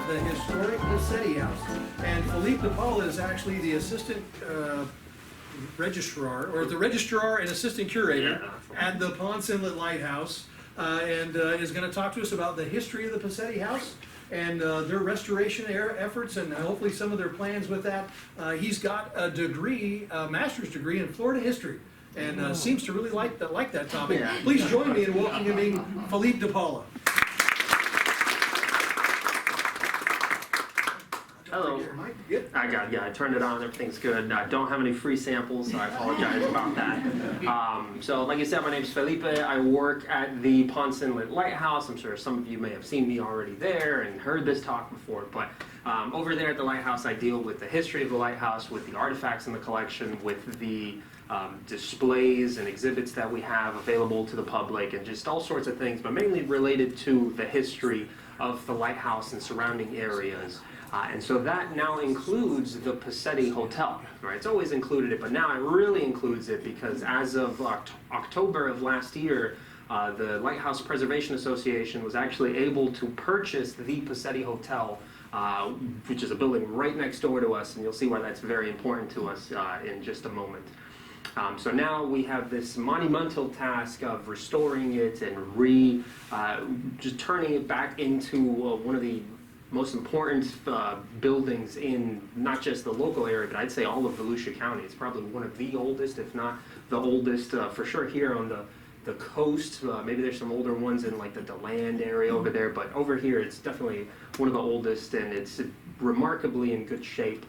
about the historic Pacetti House. And Felipe De Paula is actually the assistant registrar, or the registrar and assistant curator at the Ponce Inlet Lighthouse, and is going to talk to us about the history of the Pacetti House and their restoration efforts, and hopefully some of their plans with that. He's got a degree, a master's degree in Florida history, and seems to really like that topic. Yeah. Please join me in welcoming Felipe De Paula. Hello. Good. I turned it on, everything's good. I don't have any free samples, so I apologize about that. So like I said, my name's Felipe. I work at the Ponce Inlet Lighthouse. I'm sure some of you may have seen me already there and heard this talk before, but over there at the lighthouse, I deal with the history of the lighthouse, with the artifacts in the collection, with the displays and exhibits that we have available to the public, and just all sorts of things, but mainly related to the history of the lighthouse and surrounding areas. And so that now includes the Pacetti Hotel, right? It's always included it, but now it really includes it because as of October of last year, the Lighthouse Preservation Association was actually able to purchase the Pacetti Hotel, which is a building right next door to us, and you'll see why that's very important to us in just a moment. So now we have this monumental task of restoring it and just turning it back into one of the most important buildings in not just the local area, but I'd say all of Volusia County. It's probably one of the oldest, if not the oldest, for sure here on the coast. Maybe there's some older ones in like the DeLand area over there, but over here it's definitely one of the oldest, and it's remarkably in good shape.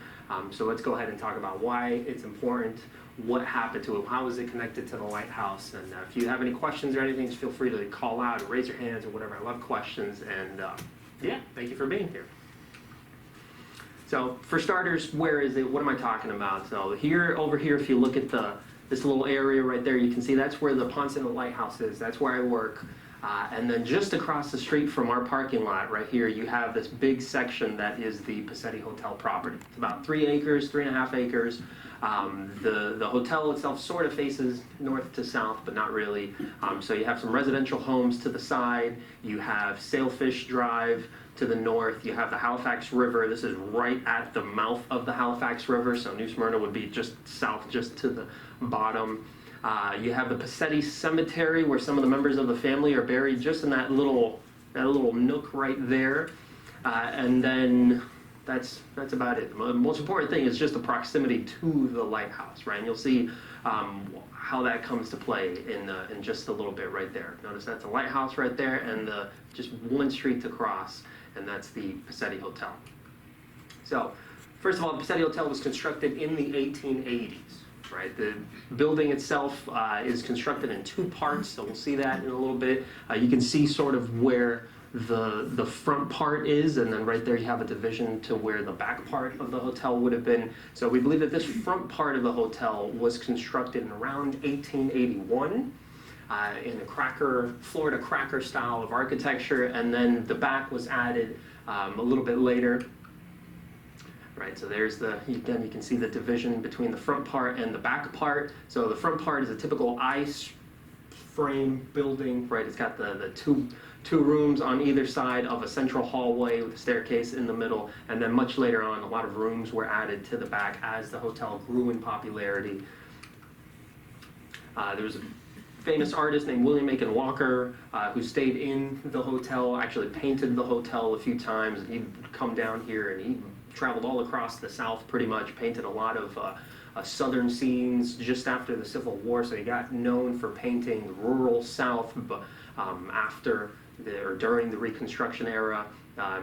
So let's go ahead and talk about why it's important, what happened to it, how is it connected to the lighthouse, and if you have any questions or anything, just feel free to call out or raise your hands or whatever. I love questions, and yeah, thank you for being here. So for starters, where is it? What am I talking about? So over here, if you look at this little area right there, you can see that's where the Ponce Inlet Lighthouse is. That's where I work. And then just across the street from our parking lot right here, you have this big section that is the Pacetti Hotel property. It's about 3 acres, 3.5 acres. The hotel itself sort of faces north to south, but not really. So you have some residential homes to the side. You have Sailfish Drive to the north. You have the Halifax River. This is right at the mouth of the Halifax River, so New Smyrna would be just south, just to the bottom. You have the Pacetti Cemetery, where some of the members of the family are buried just in that little nook right there. And then that's about it. The most important thing is just the proximity to the lighthouse, right? And you'll see how that comes to play in just a little bit right there. Notice that's a lighthouse right there, and just one street to cross, and that's the Pacetti Hotel. So, first of all, the Pacetti Hotel was constructed in the 1880s. Right, the building itself is constructed in 2 parts, so we'll see that in a little bit. You can see sort of where the front part is, and then right there you have a division to where the back part of the hotel would have been. So we believe that this front part of the hotel was constructed in around 1881 in a Florida cracker style of architecture, and then the back was added a little bit later. Right, so there's again, you can see the division between the front part and the back part. So the front part is a typical I-frame building, right? It's got the two rooms on either side of a central hallway with a staircase in the middle, and then much later on, a lot of rooms were added to the back as the hotel grew in popularity. There was a famous artist named William Macon Walker who stayed in the hotel, actually painted the hotel a few times, and he'd come down here and he traveled all across the South pretty much, painted a lot of southern scenes just after the Civil War, so he got known for painting the rural South after or during the Reconstruction era.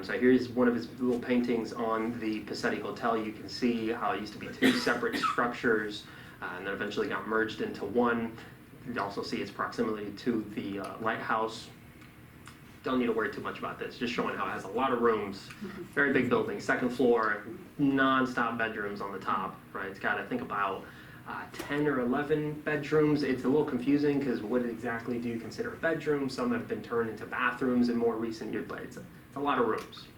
So here's one of his little paintings on the Pacetti Hotel. You can see how it used to be 2 separate structures and then eventually got merged into one. You can also see its proximity to the lighthouse. Don't need to worry too much about this, just showing how it has a lot of rooms, very big building, 2nd floor, non-stop bedrooms on the top, right? It's got, I think, about 10 or 11 bedrooms. It's a little confusing because what exactly do you consider a bedroom? Some have been turned into bathrooms in more recent years, but it's a lot of rooms.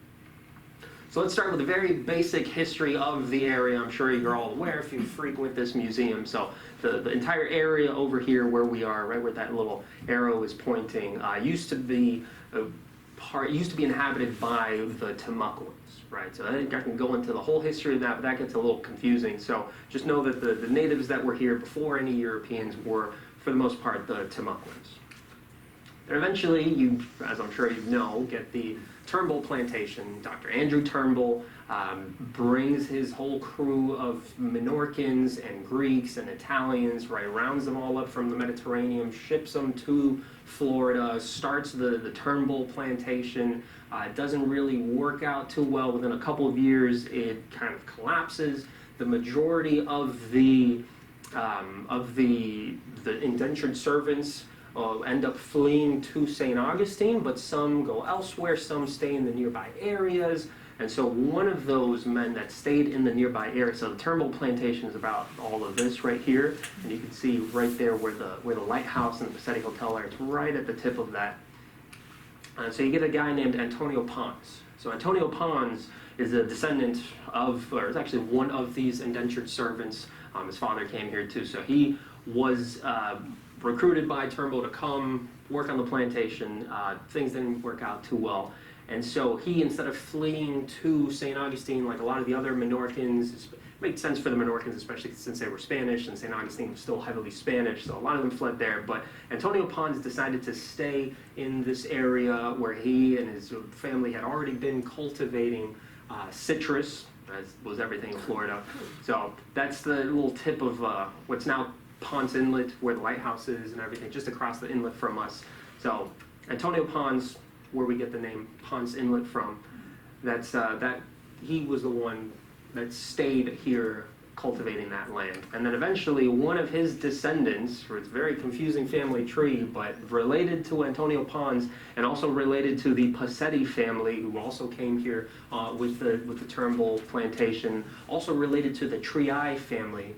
So let's start with a very basic history of the area. I'm sure you're all aware if you frequent this museum. So the entire area over here where we are, right where that little arrow is pointing, used to be it used to be inhabited by the Temucans, right? So I think I can go into the whole history of that, but that gets a little confusing. So just know that the natives that were here before any Europeans were, for the most part, the Temucans. And eventually, you, as I'm sure you know, get the Turnbull plantation. Dr. Andrew Turnbull brings his whole crew of Minorcans and Greeks and Italians, right, rounds them all up from the Mediterranean, ships them to Florida, starts the Turnbull plantation. It doesn't really work out too well. Within a couple of years, it kind of collapses. The majority of the indentured servants end up fleeing to St. Augustine, but some go elsewhere, some stay in the nearby areas. And so one of those men that stayed in the nearby area, so the Turnbull plantation is about all of this right here, and you can see right there where the lighthouse and the Pacetti Hotel are. It's right at the tip of that. So you get a guy named Antonio Ponce. So Antonio Ponce is a descendant of, or is actually one of these indentured servants. His father came here too, so he was recruited by Turnbull to come work on the plantation. Things didn't work out too well. And so he, instead of fleeing to St. Augustine like a lot of the other Minorcans, it made sense for the Minorcans, especially since they were Spanish, and St. Augustine was still heavily Spanish, so a lot of them fled there. But Antonio Ponce decided to stay in this area where he and his family had already been cultivating citrus, as was everything in Florida. So that's the little tip of what's now Ponce Inlet, where the lighthouse is and everything, just across the inlet from us. So Antonio Ponce, where we get the name Ponce Inlet from, that he was the one that stayed here cultivating that land. And then eventually one of his descendants, for it's a very confusing family tree, but related to Antonio Ponce and also related to the Pacetti family, who also came here with the Turnbull plantation, also related to the Triai family,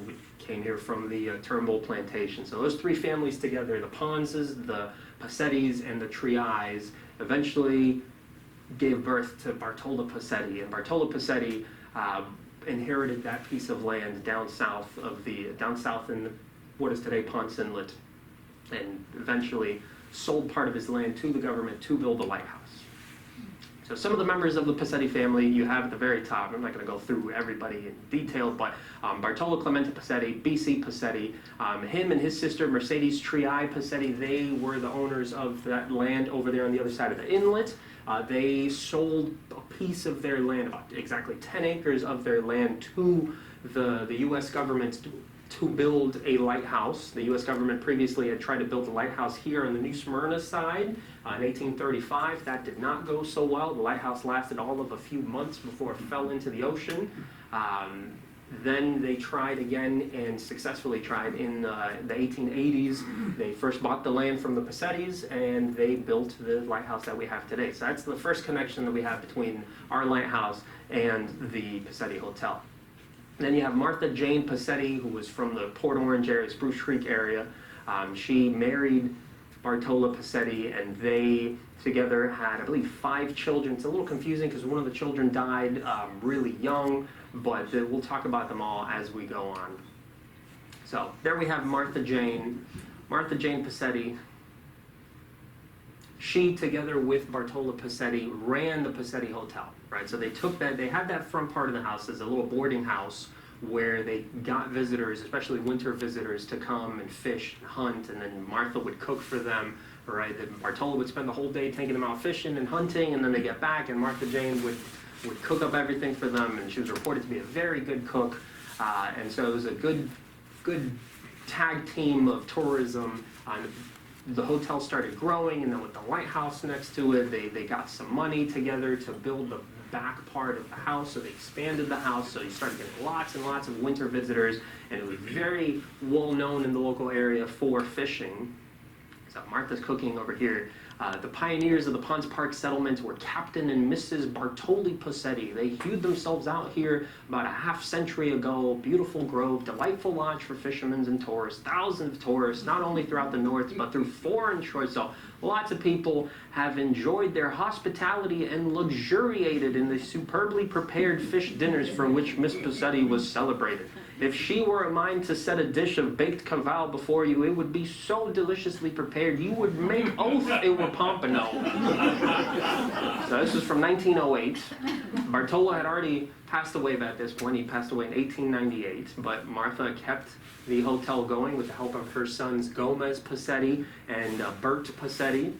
which came here from the Turnbull plantation. So those three families together, the Ponces, the Pacettis, and the Triais, eventually gave birth to Bartola Pacetti. And Bartola Pacetti inherited that piece of land down south in what is today Ponce Inlet, and eventually sold part of his land to the government to build the lighthouse. So some of the members of the Pacetti family you have at the very top. I'm not going to go through everybody in detail, but Bartolo Clemente Pacetti, B.C. Pacetti, him and his sister Mercedes Triai Pacetti, they were the owners of that land over there on the other side of the inlet. They sold a piece of their land, about exactly 10 acres of their land, to the U.S. government to build a lighthouse. The U.S. government previously had tried to build a lighthouse here on the New Smyrna side in 1835. That did not go so well. The lighthouse lasted all of a few months before it fell into the ocean. Then they tried again and successfully tried in the 1880s. They first bought the land from the Pacettis and they built the lighthouse that we have today. So that's the first connection that we have between our lighthouse and the Pacetti Hotel. Then you have Martha Jane Pacetti, who was from the Port Orange area, Spruce Creek area. She married Bartola Pacetti, and they together had, I believe, 5 children. It's a little confusing because one of the children died really young, but we'll talk about them all as we go on. So there we have Martha Jane Pacetti. She, together with Bartola Pacetti, ran the Pacetti Hotel, right? So they took that, they had that front part of the house as a little boarding house where they got visitors, especially winter visitors, to come and fish and hunt, and then Martha would cook for them, right? Then Bartola would spend the whole day taking them out fishing and hunting, and then they get back, and Martha Jane would cook up everything for them, and she was reported to be a very good cook, and so it was a good tag team of tourism. The hotel started growing, and then with the lighthouse next to it, they got some money together to build the back part of the house, so they expanded the house, so you started getting lots and lots of winter visitors, and it was very well known in the local area for fishing. So Martha's cooking over here. The pioneers of the Ponce Park settlement were Captain and Mrs. Bartoli Pacetti. They hewed themselves out here about a half-century ago. Beautiful grove, delightful lodge for fishermen and tourists. Thousands of tourists, not only throughout the north, but through foreign shores. So lots of people have enjoyed their hospitality and luxuriated in the superbly prepared fish dinners for which Miss Pacetti was celebrated. If she were a mind to set a dish of baked caval before you, it would be so deliciously prepared, you would make oath it were pompano. So this was from 1908. Bartola had already passed away at this point. He passed away in 1898, but Martha kept the hotel going with the help of her sons Gomez Pacetti and Bert Pasetti.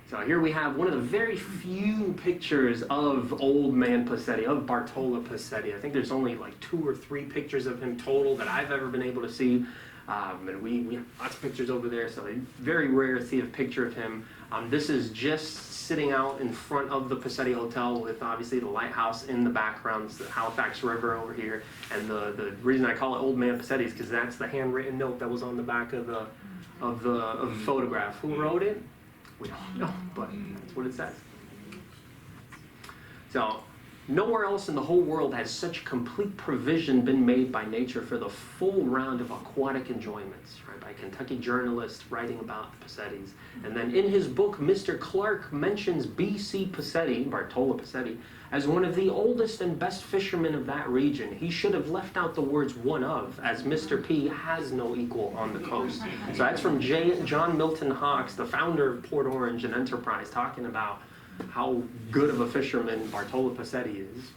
So here we have one of the very few pictures of old man Pacetti, of Bartola Pacetti. I think there's only like 2 or 3 pictures of him total that I've ever been able to see. And we have lots of pictures over there, so it's very rare to see a picture of him. This is just sitting out in front of the Pacetti Hotel with obviously the lighthouse in the background, the Halifax River over here. And the reason I call it Old Man Pacetti is because that's the handwritten note that was on the back of the photograph. Who wrote it? We don't know, but that's what it says. So, nowhere else in the whole world has such complete provision been made by nature for the full round of aquatic enjoyments, right? By a Kentucky journalist writing about the Pacettis. And then in his book, Mr. Clark mentions B.C. Pacetti, Bartola Pacetti, as one of the oldest and best fishermen of that region. He should have left out the words "one of," as Mr. P has no equal on the coast. So that's from John Milton Hawks, the founder of Port Orange and Enterprise, talking about how good of a fisherman Bartola Pacetti is.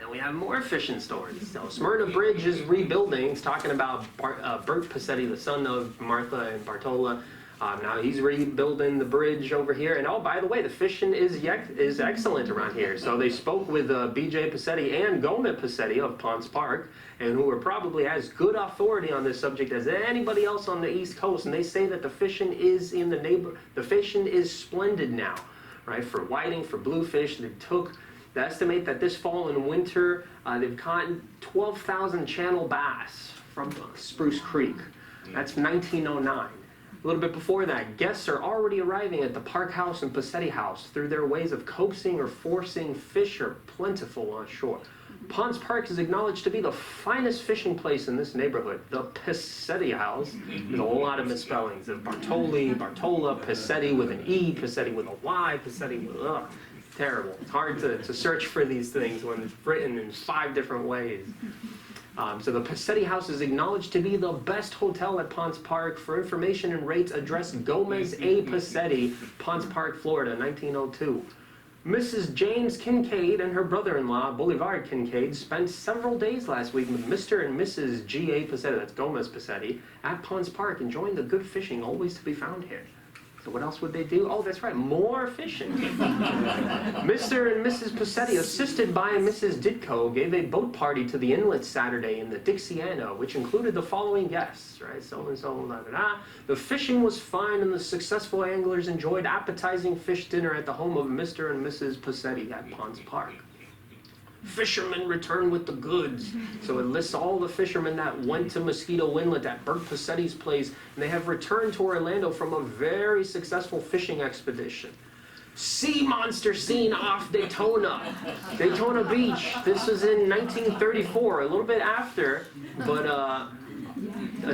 And we have more fishing stories. So Smyrna Bridge is rebuilding. It's talking about Bert Pasetti, the son of Martha and Bartola. Now he's rebuilding the bridge over here. And oh, by the way, the fishing is excellent around here. So they spoke with B.J. Pacetti and Gomez Pacetti of Ponce Park, and who are probably as good authority on this subject as anybody else on the East Coast. And they say that the fishing is the fishing is splendid now, right? For whiting, for bluefish, they estimate that this fall and winter they've caught 12,000 channel bass from Spruce Creek. That's 1909. A little bit before that, guests are already arriving at the Park House and Pacetti House. Through their ways of coaxing or forcing, fish are plentiful on shore. Ponce Park is acknowledged to be the finest fishing place in this neighborhood. The Pacetti House, there's a lot of misspellings of Bartoli, Bartola, Pacetti with an E, Pacetti with a Y, Pacetti with terrible. It's hard to search for these things when it's written in 5 different ways. So the Pacetti House is acknowledged to be the best hotel at Ponce Park. For information and rates, address Gomez A. Pacetti, Ponce Park, Florida, 1902. Mrs. James Kincaid and her brother-in-law, Boulevard Kincaid, spent several days last week with Mr. and Mrs. G.A. Pacetti, that's Gomez Pacetti, at Ponce Park, enjoying the good fishing always to be found here. So what else would they do? Oh, that's right, more fishing. Mr. and Mrs. Pacetti, assisted by Mrs. Ditko, gave a boat party to the inlet Saturday in the Dixiana, which included the following guests, right? So-and-so, da-da-da. The fishing was fine, and the successful anglers enjoyed appetizing fish dinner at the home of Mr. and Mrs. Pacetti at Ponce Park. Fishermen return with the goods. So it lists all the fishermen that went to Mosquito Inlet at Bert Pacetti's place, and they have returned to Orlando from a very successful fishing expedition. Sea monster seen off Daytona Beach. This was in 1934, a little bit after, but a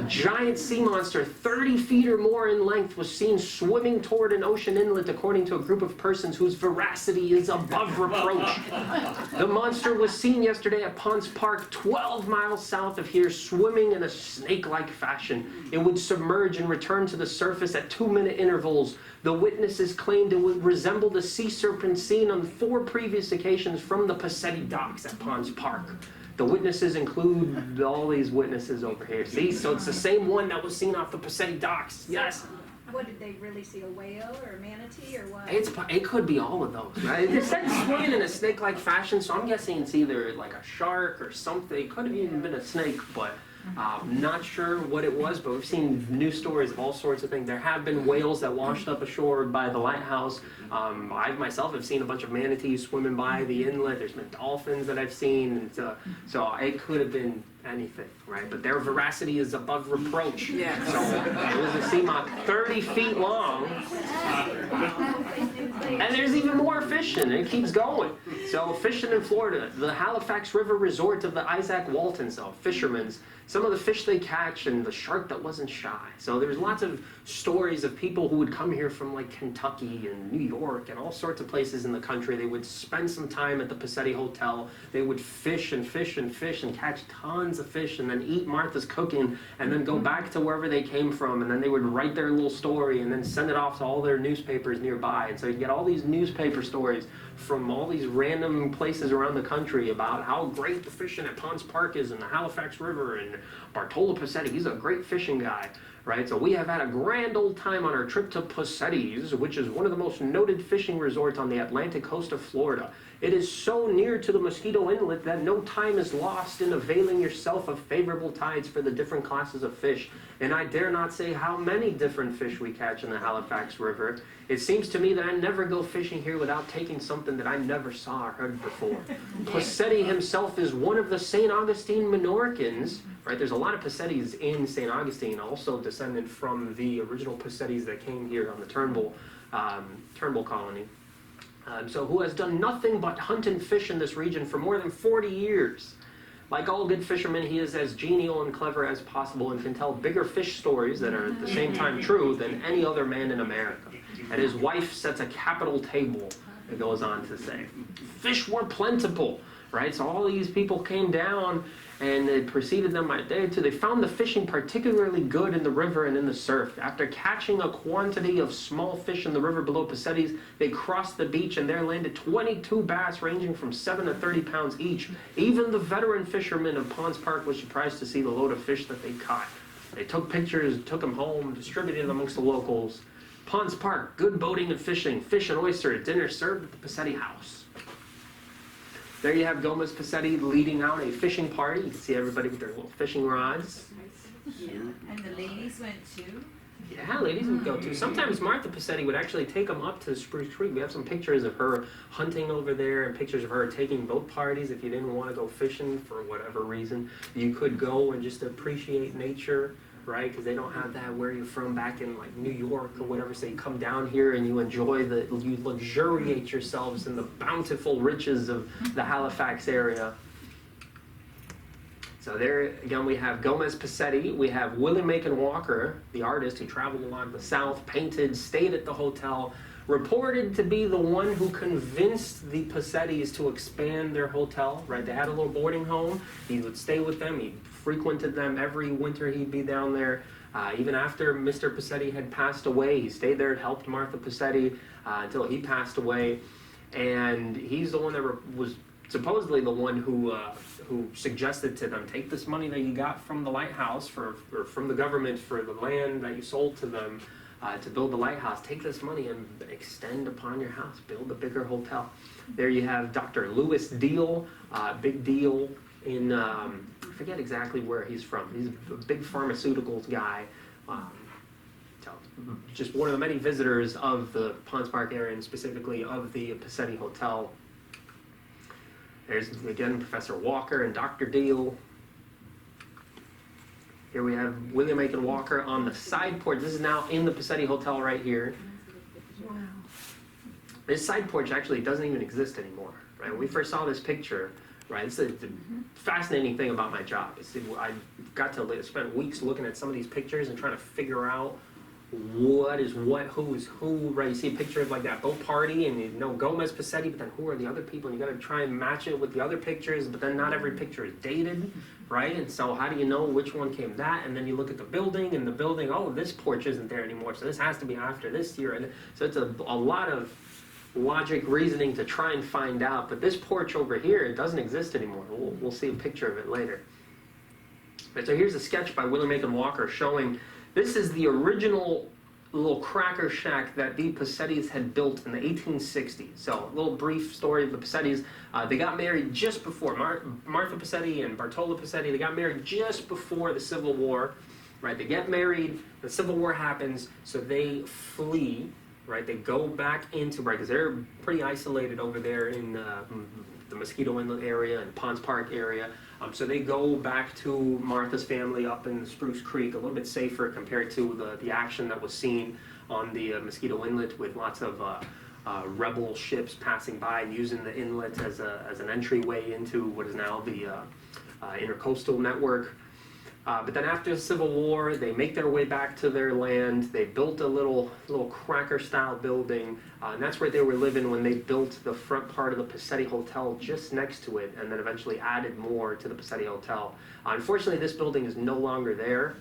giant sea monster 30 feet or more in length was seen swimming toward an ocean inlet, according to a group of persons whose veracity is above reproach. The monster was seen yesterday at Ponce Park, 12 miles south of here, swimming in a snake-like fashion. It would submerge and return to the surface at 2-minute intervals. The witnesses claimed it would resemble the sea serpent seen on 4 previous occasions from the Pacetti docks at Ponce Park. The witnesses include all these witnesses over here. See, so it's the same one that was seen off the Pacetti docks. Yes. What did they really see? A whale or a manatee or what? It could be all of those, right? It said swimming in a snake-like fashion, so I'm guessing it's either like a shark or something. It could have even been a snake, but not sure what it was. But we've seen news stories of all sorts of things. There have been whales that washed up ashore by the lighthouse. I myself have seen a bunch of manatees swimming by the inlet. There's been dolphins that I've seen. And so it could have been anything, right? But their veracity is above reproach. Yeah. So it was a sea moth 30 feet long, and there's even more fishing. It keeps going. So fishing in Florida, the Halifax River resort of the Isaac Walton, so fishermen's, some of the fish they catch and the shark that wasn't shy. So there's lots of stories of people who would come here from like Kentucky and New York and all sorts of places in the country. They would spend some time at the Pacetti Hotel. They would fish and fish and fish and catch tons of fish and then eat Martha's cooking and then go back to wherever they came from, and then they would write their little story and then send it off to all their newspapers nearby. And so you get all these newspaper stories from all these random places around the country about how great the fishing at Ponce Park is in the Halifax River, and Bartola Pacetti, he's a great fishing guy, right? So we have had a grand old time on our trip to Pacetti's, which is one of the most noted fishing resorts on the Atlantic coast of Florida. It is so near to the Mosquito Inlet that no time is lost in availing yourself of favorable tides for the different classes of fish. And I dare not say how many different fish we catch in the Halifax River. It seems to me that I never go fishing here without taking something that I never saw or heard before. Pacetti himself is one of the St. Augustine Minorcans, right? There's a lot of Pacettis in St. Augustine, also descended from the original Pacettis that came here on the Turnbull colony. So who has done nothing but hunt and fish in this region for more than 40 years. Like all good fishermen, he is as genial and clever as possible and can tell bigger fish stories that are at the same time true than any other man in America. And his wife sets a capital table, it goes on to say. Fish were plentiful, right? So all these people came down and it preceded them by a day or two. They found the fishing particularly good in the river and in the surf. After catching a quantity of small fish in the river below Pacetti's, they crossed the beach and there landed 22 bass ranging from 7 to 30 pounds each. Even the veteran fishermen of Ponce Park was surprised to see the load of fish that they caught. They took pictures, took them home, distributed them amongst the locals. Ponce Park, good boating and fishing, fish and oyster at dinner served at the Pacetti house. There you have Gomez Pacetti leading out a fishing party. You can see everybody with their little fishing rods. Yeah. And the ladies went too? Yeah, ladies would go too. Sometimes Martha Pacetti would actually take them up to Spruce Creek. We have some pictures of her hunting over there and pictures of her taking boat parties. If you didn't want to go fishing for whatever reason, you could go and just appreciate nature, right? Because they don't have that where you're from back in like New York or whatever. So you come down here and you enjoy you luxuriate yourselves in the bountiful riches of the Halifax area. So there again we have Gomez Pacetti, we have William Macon Walker, the artist who traveled along the South, painted, stayed at the hotel, reported to be the one who convinced the Pacettis to expand their hotel, right? They had a little boarding home, he would stay with them, he frequented them every winter, he'd be down there. Even after Mr. Pacetti had passed away, he stayed there and helped Martha Pacetti until he passed away. And he's the one that was supposedly the one who suggested to them, take this money that you got from the lighthouse or from the government for the land that you sold to them to build the lighthouse, take this money and extend upon your house, build a bigger hotel. There you have Dr. Lewis Deal, big deal in, I forget exactly where he's from. He's a big pharmaceuticals guy. So just one of the many visitors of the Ponce Park area and specifically of the Pacetti Hotel. There's, again, Professor Walker and Dr. Deal. Here we have William Macon Walker on the side porch. This is now in the Pacetti Hotel right here. Wow. This side porch actually doesn't even exist anymore, right? When we first saw this picture, right, it's the fascinating thing about my job. I got to spend weeks looking at some of these pictures and trying to figure out what is what, who is who, right? You see a picture of like that boat party and you know Gomez Pacetti, but then who are the other people? And you got to try and match it with the other pictures, but then not every picture is dated, right? And so how do you know which one came that? And then you look at the building, and the building, oh, this porch isn't there anymore, so this has to be after this year. And so it's a lot of logic reasoning to try and find out, but this porch over here, it doesn't exist anymore. We'll see a picture of it later. But so here's a sketch by William Macon Walker showing this is the original little cracker shack that the Pacettis had built in the 1860s. So a little brief story of the Pacettis. They got married just before, Martha Pacetti and Bartola Pacetti, they got married just before the Civil War, right? They get married, the Civil War happens, so they flee, right? They go back into, right, because they're pretty isolated over there in the Mosquito Inlet area and Ponce Park area. So they go back to Martha's family up in Spruce Creek, a little bit safer compared to the action that was seen on the Mosquito Inlet with lots of rebel ships passing by and using the inlet as an entryway into what is now the intercoastal network. But then after the Civil War, they make their way back to their land. They built a little cracker-style building, and that's where they were living when they built the front part of the Pacetti Hotel just next to it, and then eventually added more to the Pacetti Hotel. Unfortunately, this building is no longer there,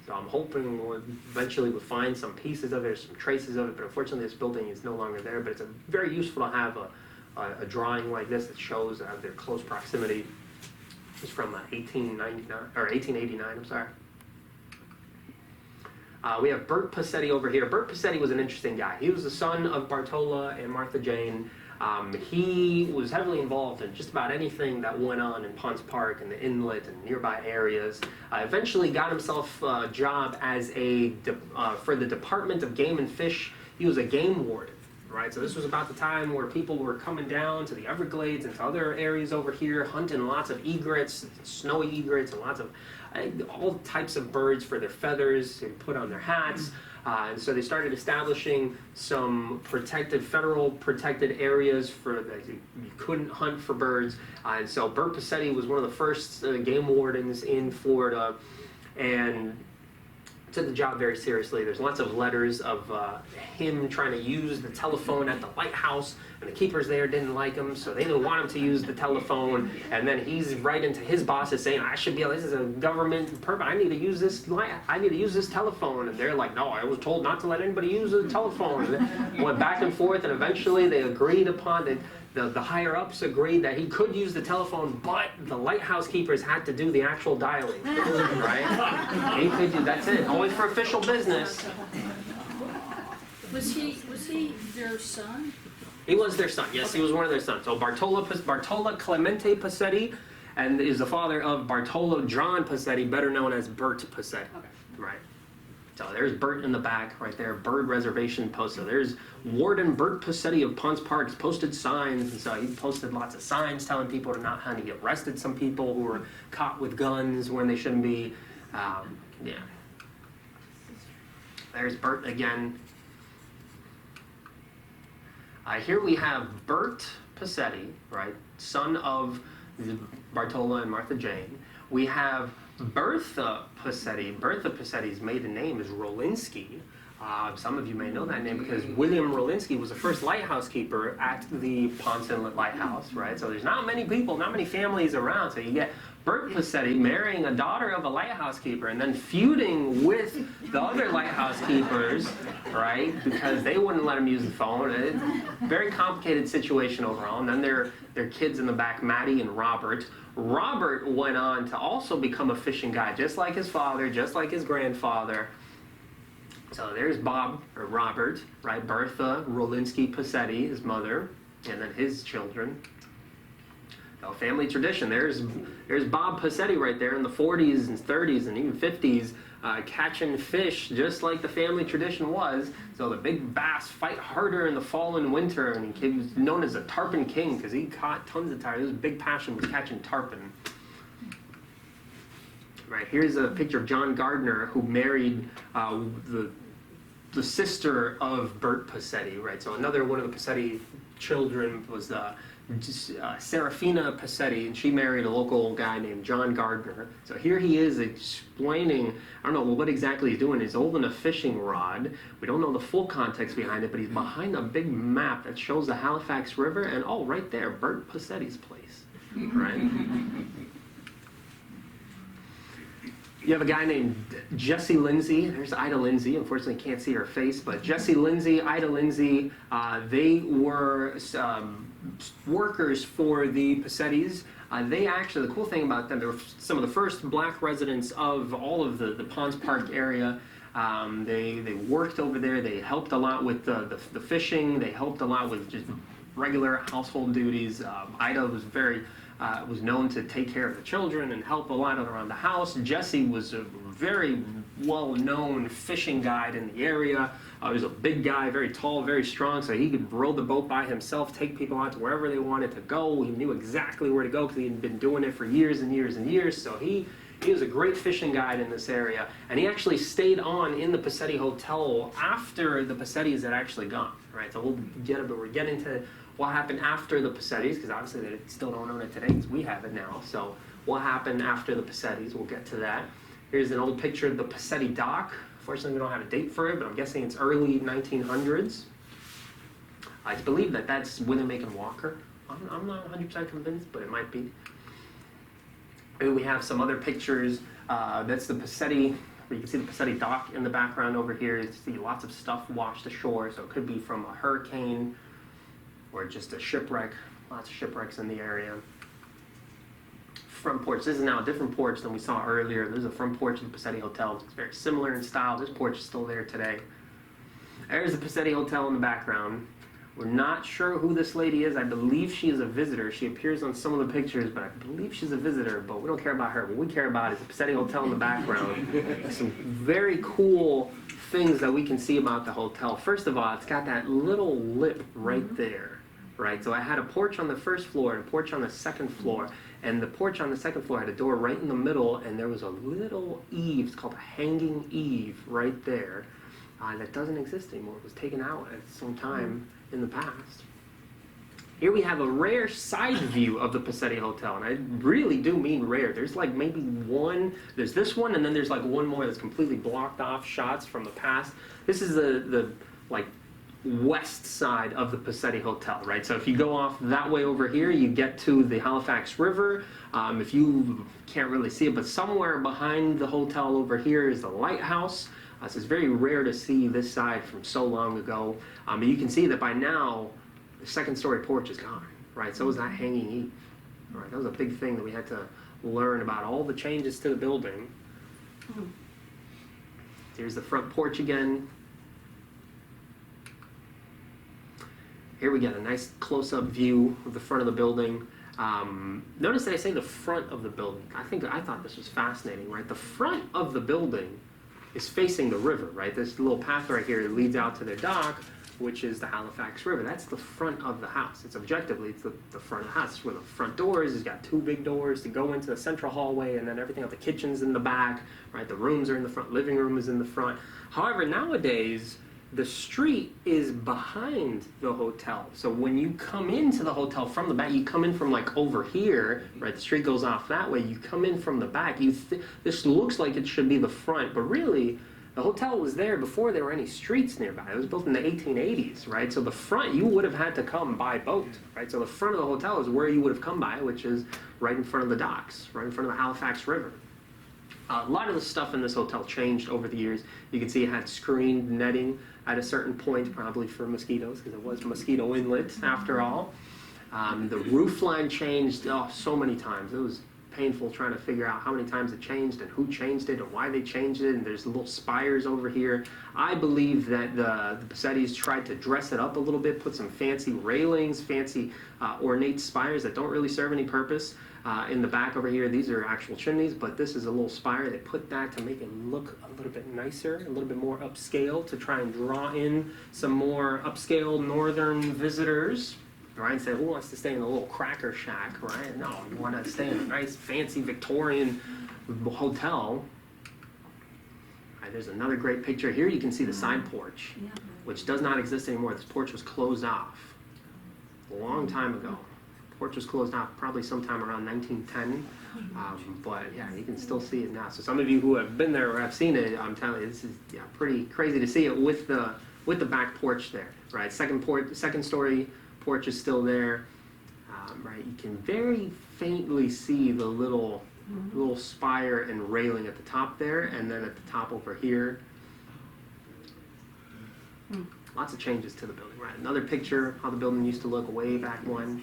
so I'm hoping we'll eventually find some pieces of it, some traces of it, but unfortunately this building is no longer there. But it's very useful to have a drawing like this that shows their close proximity. It's from 1899, or 1889, I'm sorry. We have Bert Pasetti over here. Bert Pasetti was an interesting guy. He was the son of Bartola and Martha Jane. He was heavily involved in just about anything that went on in Ponce Park and the inlet and nearby areas. Eventually got himself a job as for the Department of Game and Fish. He was a game warden. Right, so this was about the time where people were coming down to the Everglades and to other areas over here, hunting lots of egrets, snowy egrets, and lots of all types of birds for their feathers and put on their hats. And so they started establishing some federal protected areas that you couldn't hunt for birds. And so Bert Pasetti was one of the first game wardens in Florida, and took the job very seriously. There's lots of letters of him trying to use the telephone at the lighthouse, and the keepers there didn't like him, so they didn't want him to use the telephone. And then he's writing to his bosses saying, "I should be able. This is a government permit. I need to use this. I need to use this telephone." And they're like, "No, I was told not to let anybody use the telephone." And went back and forth, and eventually they agreed upon it. The higher-ups agreed that he could use the telephone, but the lighthouse keepers had to do the actual dialing, right? He could do, that's it, always for official business. Was he their son? He was their son, yes, he was one of their sons. So Bartola Clemente Pacetti, and is the father of Bartolo John Pacetti, better known as Bert Pasetti, right? So there's Bert in the back, right there, bird reservation post. So there's Warden Bert Pasetti of Ponce Park. He's posted signs, and so he posted lots of signs telling people to not hunt. He arrested some people who were caught with guns when they shouldn't be. Yeah. There's Bert again. Here we have Bert Pasetti, right, son of Bartola and Martha Jane. We have Bertha Pacetti. Bertha Pasetti's maiden name is Rolinski. Some of you may know that name because William Rolinski was the first lighthouse keeper at the Ponce Inlet Lighthouse, right? So there's not many people, not many families around. So you get Bert Pasetti marrying a daughter of a lighthouse keeper and then feuding with the other lighthouse keepers, right? Because they wouldn't let him use the phone. Very complicated situation overall. And then their kids in the back, Maddie and Robert. Robert went on to also become a fishing guide, just like his father, just like his grandfather. So there's Bob, or Robert, right? Bertha Rolinski Pacetti, his mother, and then his children. So family tradition. There's Bob Pacetti right there in the 40s and 30s and even 50s, catching fish just like the family tradition was. So the big bass fight harder in the fall and winter, and he was known as a tarpon king because he caught tons of tarpon. His big passion was catching tarpon. Right, here's a picture of John Gardner, who married the sister of Bert Pasetti, right? So another one of the Pacetti children was Serafina Pacetti, and she married a local guy named John Gardner. So here he is explaining, I don't know what exactly he's doing. He's holding a fishing rod. We don't know the full context behind it, but he's behind a big map that shows the Halifax River, and oh, right there, Bert Pasetti's place, right? You have a guy named Jesse Lindsay. There's Ida Lindsay. Unfortunately, can't see her face, but Jesse Lindsay, Ida Lindsay, they were workers for the Pasettis. They actually, the cool thing about them, they were some of the first black residents of all of the Ponce Park area. They worked over there. They helped a lot with the fishing. They helped a lot with just regular household duties. Ida was known to take care of the children and help a lot around the house. Jesse was a very well-known fishing guide in the area. He was a big guy, very tall, very strong, so he could row the boat by himself, take people out to wherever they wanted to go. He knew exactly where to go because he had been doing it for years and years and years. So he was a great fishing guide in this area, and he actually stayed on in the Pacetti Hotel after the Pasettis had actually gone. Right, so we're getting to what happened after the Pasettis, because obviously they still don't own it today because we have it now. So what happened after the Pasettis, we'll get to that. Here's an old picture of the Pacetti dock. Fortunately, we don't have a date for it, but I'm guessing it's early 1900s. I believe that that's Winnebago and Walker. I'm not 100% convinced, but it might be. And we have some other pictures. That's the Pacetti. You can see the Pacetti dock in the background over here. You see lots of stuff washed ashore, so it could be from a hurricane or just a shipwreck. Lots of shipwrecks in the area. Front porch. This is now a different porch than we saw earlier. There's a front porch of the Pacetti Hotel. It's very similar in style. This porch is still there today. There's the Pacetti Hotel in the background. We're not sure who this lady is. I believe she is a visitor. She appears on some of the pictures, but I believe she's a visitor, but we don't care about her. What we care about is the Pacetti Hotel in the background. Some very cool things that we can see about the hotel. First of all, it's got that little lip right there, right? So I had a porch on the first floor and a porch on the second floor, and the porch on the second floor had a door right in the middle, and there was a little eave. It's called a hanging eave right there. That doesn't exist anymore. It was taken out at some time in the past. Here we have a rare side view of the Pacetti Hotel, and I really do mean rare. There's like maybe one, there's this one, and then there's like one more that's completely blocked off shots from the past. This is the like west side of the Pacetti Hotel, right? So if you go off that way over here, you get to the Halifax River. If you can't really see it, but somewhere behind the hotel over here is the lighthouse. So it's very rare to see this side from so long ago. But you can see that by now, the second story porch is gone, right? So was that hanging eave. Right? That was a big thing that we had to learn about, all the changes to the building. Here's the front porch again. Here we get a nice close-up view of the front of the building. Notice that I say the front of the building. I thought this was fascinating, right? The front of the building is facing the river, right? This little path right here leads out to the dock, which is the Halifax River. That's the front of the house. It's objectively, it's the front of the house. It's where the front door is. It's got two big doors to go into the central hallway, and then everything else. The kitchen's in the back, right? The rooms are in the front. Living room is in the front. However, nowadays, the street is behind the hotel. So when you come into the hotel from the back, you come in from like over here, right? The street goes off that way. You come in from the back. This looks like it should be the front, but really, the hotel was there before there were any streets nearby. It was built in the 1880s, right? So the front, you would have had to come by boat, right? So the front of the hotel is where you would have come by, which is right in front of the docks, right in front of the Halifax River. A lot of the stuff in this hotel changed over the years. You can see it had screened netting at a certain point, probably for mosquitoes, because it was mosquito inlet after all. The roof line changed so many times. It was painful trying to figure out how many times it changed and who changed it and why they changed it. And there's little spires over here. I believe that the Pasettis tried to dress it up a little bit, put some fancy railings, fancy ornate spires that don't really serve any purpose. In the back over here, these are actual chimneys, but this is a little spire. They put that to make it look a little bit nicer, a little bit more upscale, to try and draw in some more upscale northern visitors. Right? Say, who wants to stay in a little cracker shack, right? No, you want to stay in a nice, fancy Victorian hotel. Right, there's another great picture. Here you can see the side porch, which does not exist anymore. This porch was closed off a long time ago. The porch was closed off probably sometime around 1910. But yeah, you can still see it now. So some of you who have been there or have seen it, I'm telling you, this is pretty crazy to see it with the back porch there. Right, second story porch is still there, right? You can very faintly see the little spire and railing at the top there, and then at the top over here. Lots of changes to the building, right? Another picture how the building used to look way back when.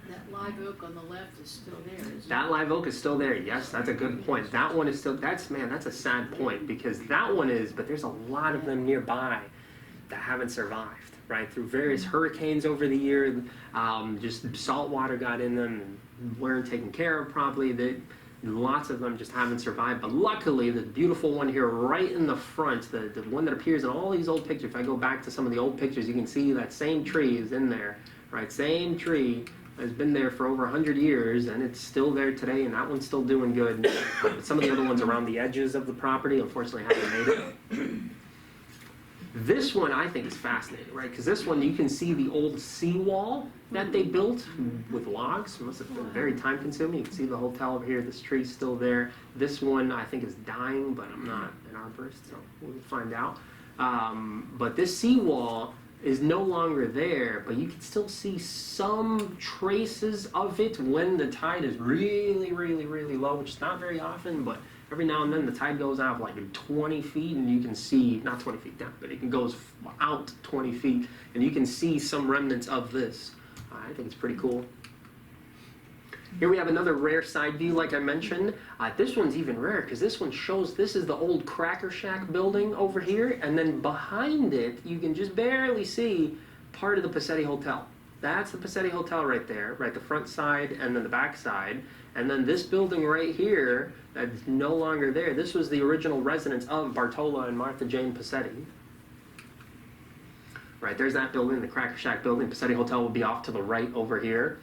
That live oak on the left is still there, isn't it? That live oak is still there. Yes, that's a good point. That one is still. That's a sad point, because that one is, but there's a lot of them nearby that haven't survived. Right, through various hurricanes over the year, just salt water got in them and weren't taken care of properly. Lots of them just haven't survived, but luckily the beautiful one here right in the front, the one that appears in all these old pictures, if I go back to some of the old pictures, you can see that same tree is in there, right? Same tree has been there for over 100 years, and it's still there today, and that one's still doing good. But some of the other ones around the edges of the property, unfortunately, haven't made it. This one I think is fascinating, right? Because this one you can see the old seawall that they built with logs. It must have been very time consuming. You can see the hotel over here. This tree's still there. This one I think is dying, but I'm not an arborist, so we'll find out. But this seawall is no longer there, but you can still see some traces of it when the tide is really, really, really low, which is not very often, but every now and then the tide goes out like 20 feet and you can see, not 20 feet down, but it goes out 20 feet and you can see some remnants of this. I think it's pretty cool. Here we have another rare side view like I mentioned. This one's even rare because this one shows this is the old Cracker Shack building over here, and then behind it you can just barely see part of the Pacetti Hotel. That's the Pacetti Hotel right there, right, the front side and then the back side. And then this building right here that's no longer there, this was the original residence of Bartola and Martha Jane Pacetti. Right, there's that building, the Cracker Shack building. Pacetti Hotel will be off to the right over here.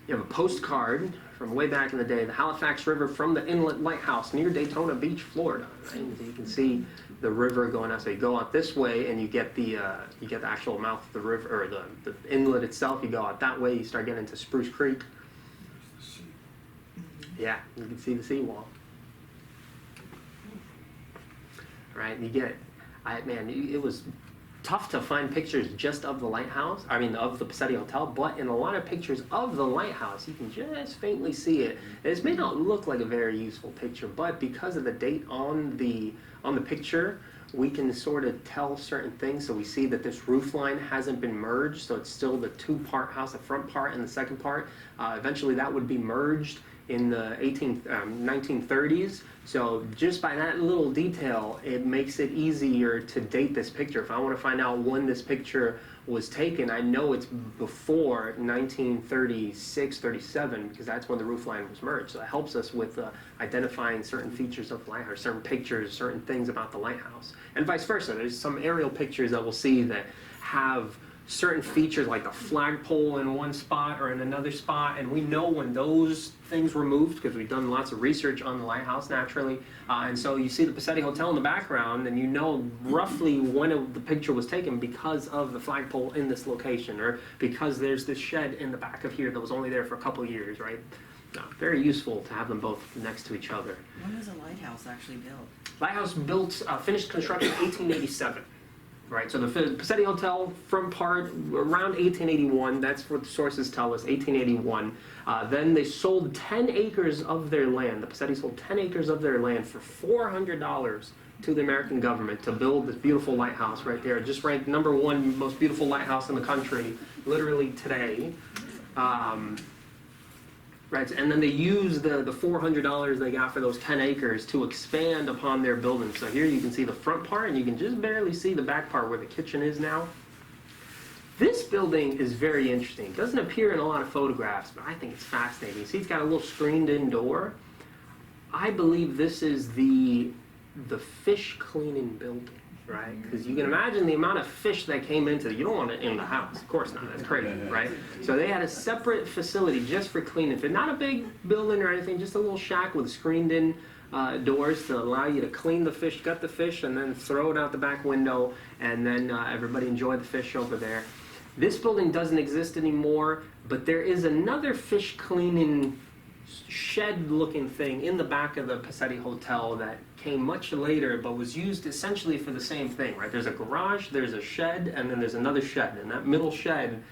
You have a postcard from way back in the day, the Halifax River from the Inlet Lighthouse near Daytona Beach, Florida. Right? You can see the river going out. So you go out this way, and you get the actual mouth of the river, or the inlet itself. You go out that way, you start getting into Spruce Creek. Yeah, you can see the seawall. Right, and you get, it was tough to find pictures just of the lighthouse, of the Pacetti Hotel, but in a lot of pictures of the lighthouse, you can just faintly see it. And this may not look like a very useful picture, but because of the date on the picture, we can sort of tell certain things. So we see that this roof line hasn't been merged, so it's still the two-part house, the front part and the second part. Eventually that would be merged in the 1930s. So just by that little detail, it makes it easier to date this picture. If I want to find out when this picture was taken, I know it's before 1936, 37, because that's when the roof line was merged. So it helps us with identifying certain features of the lighthouse, certain pictures, certain things about the lighthouse. And vice versa. There's some aerial pictures that we'll see that have certain features like the flagpole in one spot or in another spot, and we know when those things were moved because we've done lots of research on the lighthouse naturally, and so you see the Pacetti Hotel in the background and you know roughly when the picture was taken because of the flagpole in this location, or because there's this shed in the back of here that was only there for a couple of years, right? Very useful to have them both next to each other. When was the lighthouse actually built? Lighthouse built, finished construction in 1887. Right, so the Pacetti Hotel front part around 1881, that's what the sources tell us, 1881. Then they sold 10 acres of their land. The Pacetti sold 10 acres of their land for $400 to the American government to build this beautiful lighthouse right there. Just ranked #1 most beautiful lighthouse in the country, literally today. Right, and then they used the $400 they got for those 10 acres to expand upon their building. So here you can see the front part, and you can just barely see the back part where the kitchen is now. This building is very interesting. It doesn't appear in a lot of photographs, but I think it's fascinating. You see it's got a little screened-in door. I believe this is the fish cleaning building. Right? Because you can imagine the amount of fish that came into it. You don't want it in the house. Of course not. That's crazy, right? So they had a separate facility just for cleaning fish. Not a big building or anything, just a little shack with screened-in doors to allow you to clean the fish, gut the fish, and then throw it out the back window, and then everybody enjoy the fish over there. This building doesn't exist anymore, but there is another fish cleaning shed-looking thing in the back of the Pacetti Hotel that came much later, but was used essentially for the same thing, right? There's a garage, there's a shed, and then there's another shed, and that middle shed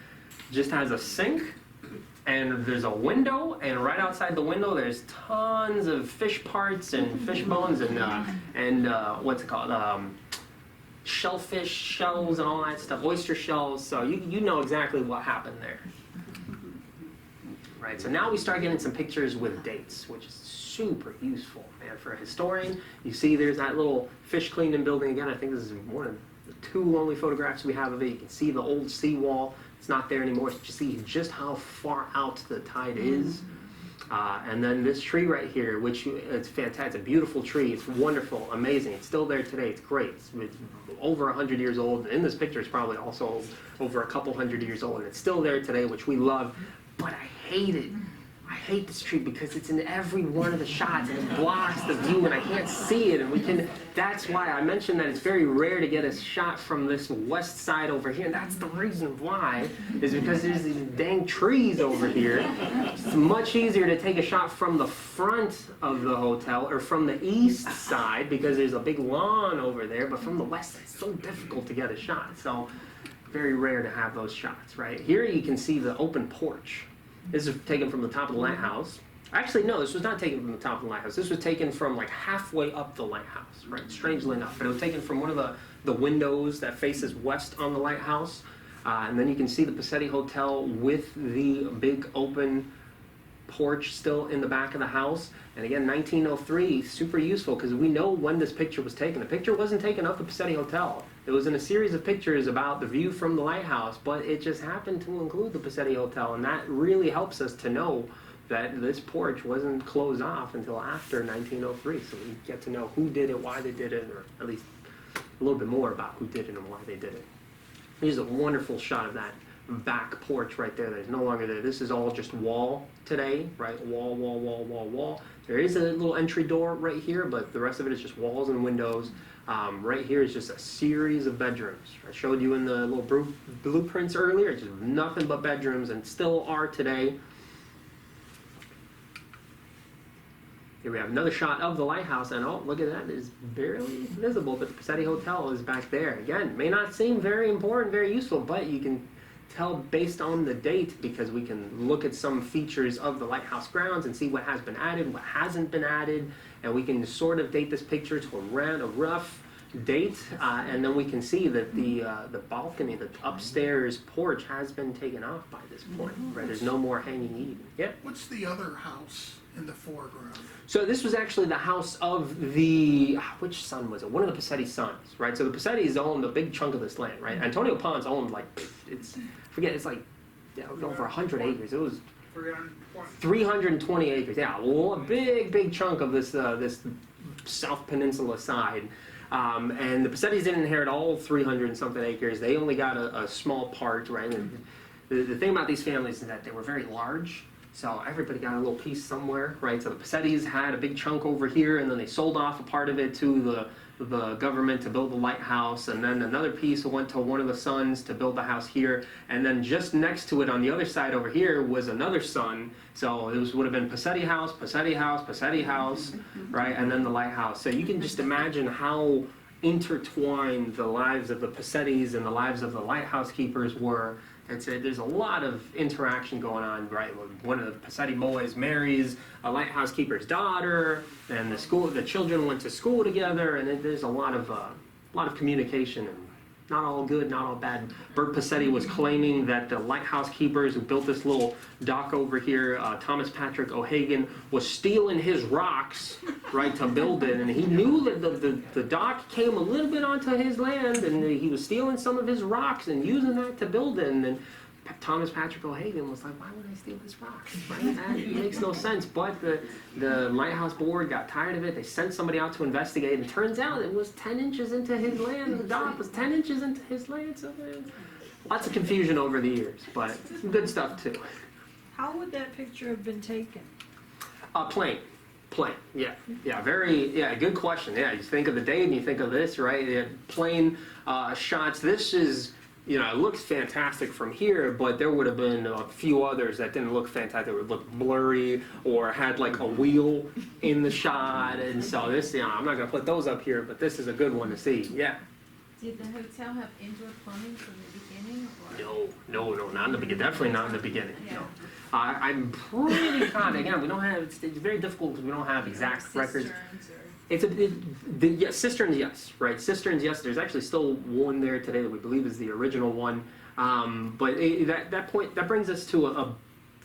just has a sink, and there's a window, and right outside the window there's tons of fish parts and fish bones and what's it called? Shellfish shells and all that stuff, oyster shells, so you know exactly what happened there. Right, so now we start getting some pictures with dates, which is super useful, man. For a historian, you see there's that little fish cleaning building again. I think this is one of the 2 only photographs we have of it. You can see the old seawall It's not there anymore. You see just how far out the tide is. And then this tree right here, which it's fantastic. It's a beautiful tree. It's wonderful, amazing. It's still there today. It's great. It's over 100 years old. In this picture, it's probably also over a couple hundred years old. And it's still there today, which we love. But I hate it. I hate this tree because it's in every one of the shots and it blocks the view and I can't see it. And that's why I mentioned that it's very rare to get a shot from this west side over here. And that's the reason why, is because there's these dang trees over here. It's much easier to take a shot from the front of the hotel or from the east side because there's a big lawn over there. But from the west, it's so difficult to get a shot. So very rare to have those shots, right? Here you can see the open porch. This is taken from the top of the lighthouse. Actually, no, this was not taken from the top of the lighthouse. This was taken from like halfway up the lighthouse, right? Strangely enough. But it was taken from one of the windows that faces west on the lighthouse. And then you can see the Pacetti Hotel with the big open porch still in the back of the house. And again, 1903, super useful because we know when this picture was taken. The picture wasn't taken of the Pacetti Hotel. It was in a series of pictures about the view from the lighthouse, but it just happened to include the Pacetti Hotel, and that really helps us to know that this porch wasn't closed off until after 1903. So we get to know who did it, why they did it, or at least a little bit more about who did it and why they did it. Here's a wonderful shot of that back porch right there that is no longer there. This is all just wall today, right? Wall, wall, wall, wall, wall. There is a little entry door right here, but the rest of it is just walls and windows. Right here is just a series of bedrooms. I showed you in the little blueprints earlier, just nothing but bedrooms and still are today. Here we have another shot of the lighthouse, and oh, look at that, it's barely visible, but the Pacetti Hotel is back there. Again, may not seem very important, very useful, but you can tell based on the date because we can look at some features of the lighthouse grounds and see what has been added, what hasn't been added, and we can sort of date this picture to a rough date, and then we can see that the balcony, the upstairs porch has been taken off by this point, right? There's no more hanging eating. Yeah. What's the other house in the foreground? So this was actually the house of which son was it? One of the Pacetti sons, right? So the Pacettis owned a big chunk of this land, right? Antonio Ponce owned it's like over 100 acres. It was 320 acres. Yeah, well, a big chunk of this South Peninsula side. And the Pacettis didn't inherit all 300 and something acres. They only got a small part, right? And the thing about these families is that they were very large. So everybody got a little piece somewhere, right? So the Pacettis had a big chunk over here, and then they sold off a part of it to the government to build the lighthouse, and then another piece went to one of the sons to build the house here, and then just next to it on the other side over here was another son. So it would have been Pacetti house, Pacetti house, Pacetti house, right? And then the lighthouse. So you can just imagine how intertwined the lives of the Pacettis and the lives of the lighthouse keepers were. There's a lot of interaction going on, right? One of the Pacetti boys marries a lighthouse keeper's daughter, and the children went to school together, and there's a lot of communication, and not all good, not all bad. Bert Pasetti was claiming that the lighthouse keepers who built this little dock over here, Thomas Patrick O'Hagan, was stealing his rocks, right, to build it, and he knew that the dock came a little bit onto his land, and he was stealing some of his rocks and using that to build it, and then Thomas Patrick O'Hagan was like, why would I steal his rocks? Right? That makes no sense. But the lighthouse board got tired of it. They sent somebody out to investigate. And it turns out it was 10 inches into his land. The dock was 10 inches into his land. So lots of confusion over the years, but good stuff too. How would that picture have been taken? Plain. Yeah, good question. Yeah, you think of the date and you think of this, right? Yeah, plain shots. This is, it looks fantastic from here, but there would have been a few others that didn't look fantastic. They would look blurry or had like a wheel in the shot. And so this, I'm not going to put those up here, but this is a good one to see. Yeah. Did the hotel have indoor plumbing from the beginning? No, not in the beginning. Definitely not in the beginning. Yeah. No. I'm pretty confident. Again, we don't have. It's very difficult because we don't have exact records. Cisterns, yes, right. Cisterns, yes. There's actually still one there today that we believe is the original one. But that brings us to a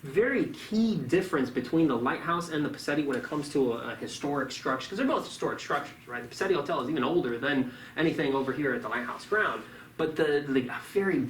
very key difference between the lighthouse and the Pacetti when it comes to a historic structure, because they're both historic structures, right? The Pacetti Hotel is even older than anything over here at the lighthouse ground. But the very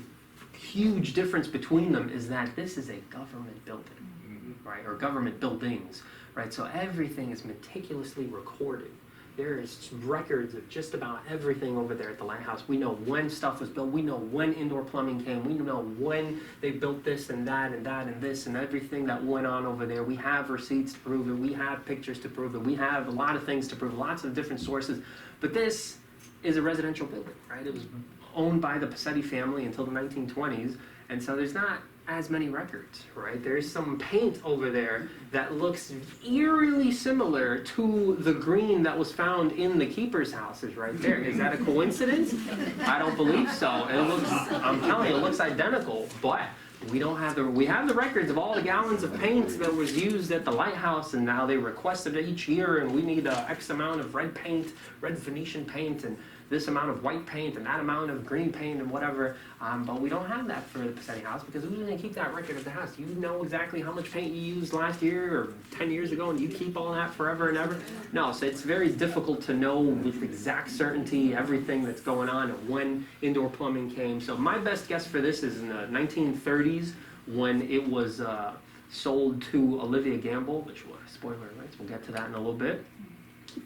huge difference between them is that this is a government building, right, or government buildings, right? So everything is meticulously recorded. There is records of just about everything over there at the lighthouse. We know when stuff was built. We know when indoor plumbing came. We know when they built this and that and that and this and everything that went on over there. We have receipts to prove it. We have pictures to prove it. We have a lot of things to prove, lots of different sources. But this is a residential building, right? It was owned by the Pacetti family until the 1920s. And so there's not as many records, right? There's some paint over there that looks eerily similar to the green that was found in the keeper's houses right there. Is that a coincidence? I don't believe so. It looks, I'm telling you, it looks identical, but we don't have we have the records of all the gallons of paint that was used at the lighthouse, and now they requested it each year, and we need X amount of red paint, red Venetian paint, and this amount of white paint and that amount of green paint and whatever, but we don't have that for the Pacetti house because who's going to keep that record of the house? You know exactly how much paint you used last year or 10 years ago, and you keep all that forever and ever? No, so it's very difficult to know with exact certainty everything that's going on and when indoor plumbing came. So my best guess for this is in the 1930s when it was sold to Olivia Gamble, which was, spoiler alerts, we'll get to that in a little bit.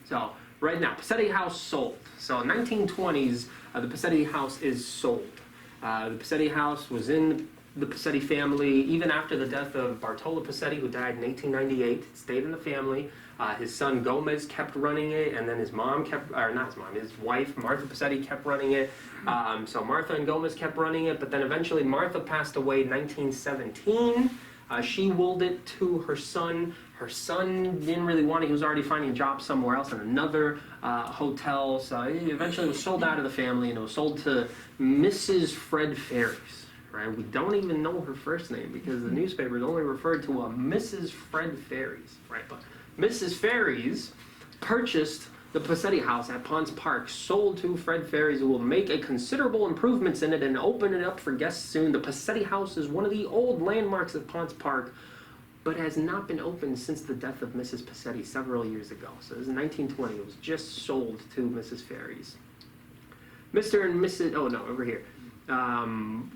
So right now, Pacetti House sold. So 1920s, the Pacetti House is sold. The Pacetti House was in the Pacetti family even after the death of Bartola Pacetti, who died in 1898. It stayed in the family. His son Gomez kept running it, and then his mom kept, or not his mom, his wife, Martha Pacetti, kept running it. So Martha and Gomez kept running it, but then eventually Martha passed away in 1917. She willed it to her son. Her son didn't really want it. He was already finding a job somewhere else in another hotel. So it eventually was sold out of the family, and it was sold to Mrs. Fred Ferries. Right? We don't even know her first name because the newspapers only referred to a Mrs. Fred Ferries. Right? But Mrs. Ferries purchased the Pacetti house at Ponce Park, sold to Fred Ferries, who will make a considerable improvements in it and open it up for guests soon. The Pacetti house is one of the old landmarks of Ponce Park, but has not been opened since the death of Mrs. Pacetti several years ago. So it was in 1920. It was just sold to Mrs. Ferries. Mr. and Mrs. Oh no, over here.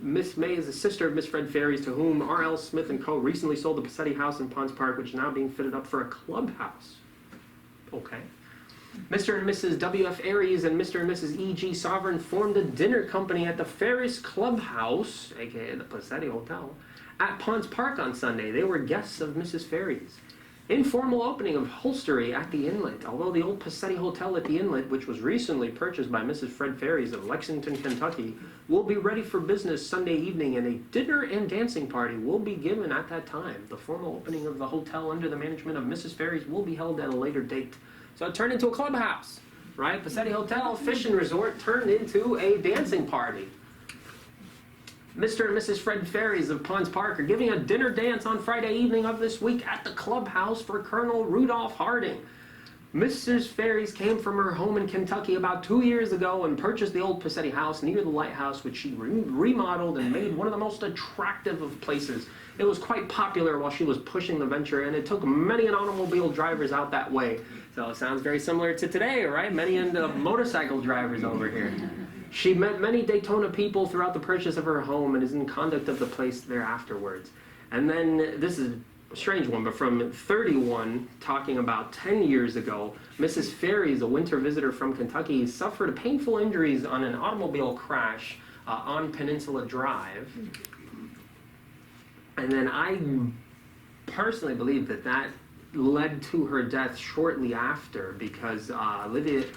Miss May is the sister of Miss Fred Ferries, to whom R.L. Smith & Co. recently sold the Pacetti house in Ponce Park, which is now being fitted up for a clubhouse. Okay. Mr. and Mrs. W.F. Aries and Mr. and Mrs. E.G. Sovereign formed a dinner company at the Ferris Clubhouse, aka the Pacetti Hotel, at Ponce Park on Sunday. They were guests of Mrs. Ferries. Informal opening of hostelry at the Inlet. Although the old Pacetti Hotel at the Inlet, which was recently purchased by Mrs. Fred Ferries of Lexington, Kentucky, will be ready for business Sunday evening, and a dinner and dancing party will be given at that time. The formal opening of the hotel under the management of Mrs. Ferries will be held at a later date. So it turned into a clubhouse, right? Pacetti Hotel Fishing Resort turned into a dancing party. Mr. and Mrs. Fred Ferries of Ponce Park are giving a dinner dance on Friday evening of this week at the clubhouse for Colonel Rudolph Harding. Mrs. Ferries came from her home in Kentucky about 2 years ago and purchased the old Pacetti house near the lighthouse, which she remodeled and made one of the most attractive of places. It was quite popular while she was pushing the venture, and it took many an automobile drivers out that way. So it sounds very similar to today, right? Many motorcycle drivers over here. She met many Daytona people throughout the purchase of her home and is in conduct of the place there afterwards. And then, this is a strange one, but from 31, talking about 10 years ago, Mrs. Ferries, a winter visitor from Kentucky, suffered painful injuries on an automobile crash on Peninsula Drive. And then I personally believe that led to her death shortly after, because Mrs.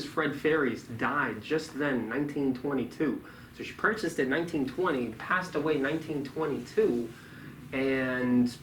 Fred Ferries died just then, 1922. So she purchased it in 1920, passed away in 1922, and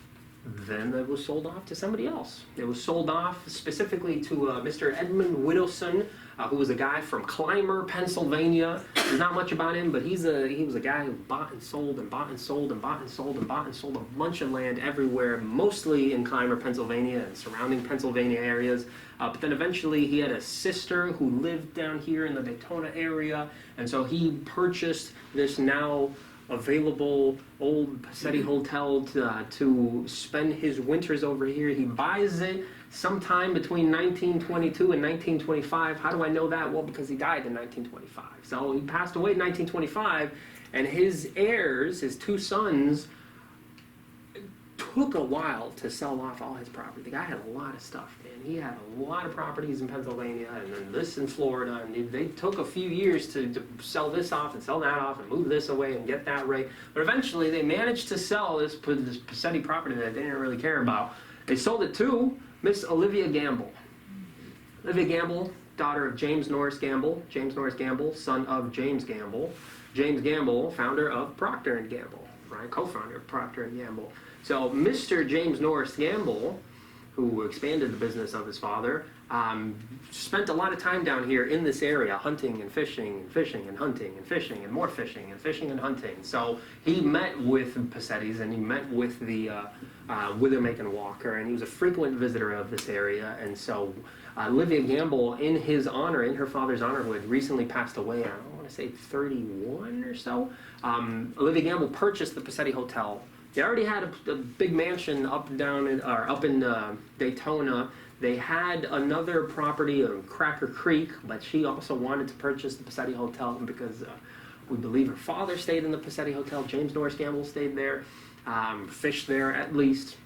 then it was sold off to somebody else. It was sold off specifically to Mr. Edmund Whittleson, who was a guy from Clymer, Pennsylvania. There's not much about him, but he was a guy who bought and sold and bought and sold and bought and sold and bought and sold a bunch of land everywhere, mostly in Clymer, Pennsylvania and surrounding Pennsylvania areas. But then eventually he had a sister who lived down here in the Daytona area, and so he purchased this now available old Pacetti Hotel to spend his winters over here. He buys it sometime between 1922 and 1925. How do I know that? Well, because he died in 1925. So he passed away in 1925, and his heirs, his two sons, took a while to sell off all his property. The guy had a lot of stuff, man. He had a lot of properties in Pennsylvania and then this in Florida, and they took a few years to sell this off and sell that off and move this away and get that right. But eventually they managed to sell this Pacetti property that they didn't really care about. They sold it to Miss Olivia Gamble. Olivia Gamble, daughter of James Norris Gamble. James Norris Gamble, son of James Gamble. James Gamble, founder of Proctor and Gamble, right? Co-founder of Proctor and Gamble. So Mr. James Norris Gamble, who expanded the business of his father, spent a lot of time down here in this area, hunting and fishing and fishing and hunting and fishing and more fishing and fishing and hunting. So he met with Pacetti's and he met with the Withermaker Walker, and he was a frequent visitor of this area. And so Olivia Gamble, in his honor, in her father's honor, who had recently passed away, I want to say 31 or so, Olivia Gamble purchased the Pacetti Hotel. They already had a big mansion up in Daytona. They had another property in Cracker Creek, but she also wanted to purchase the Pacetti Hotel because we believe her father stayed in the Pacetti Hotel. James Norris Gamble stayed there, fished there at least.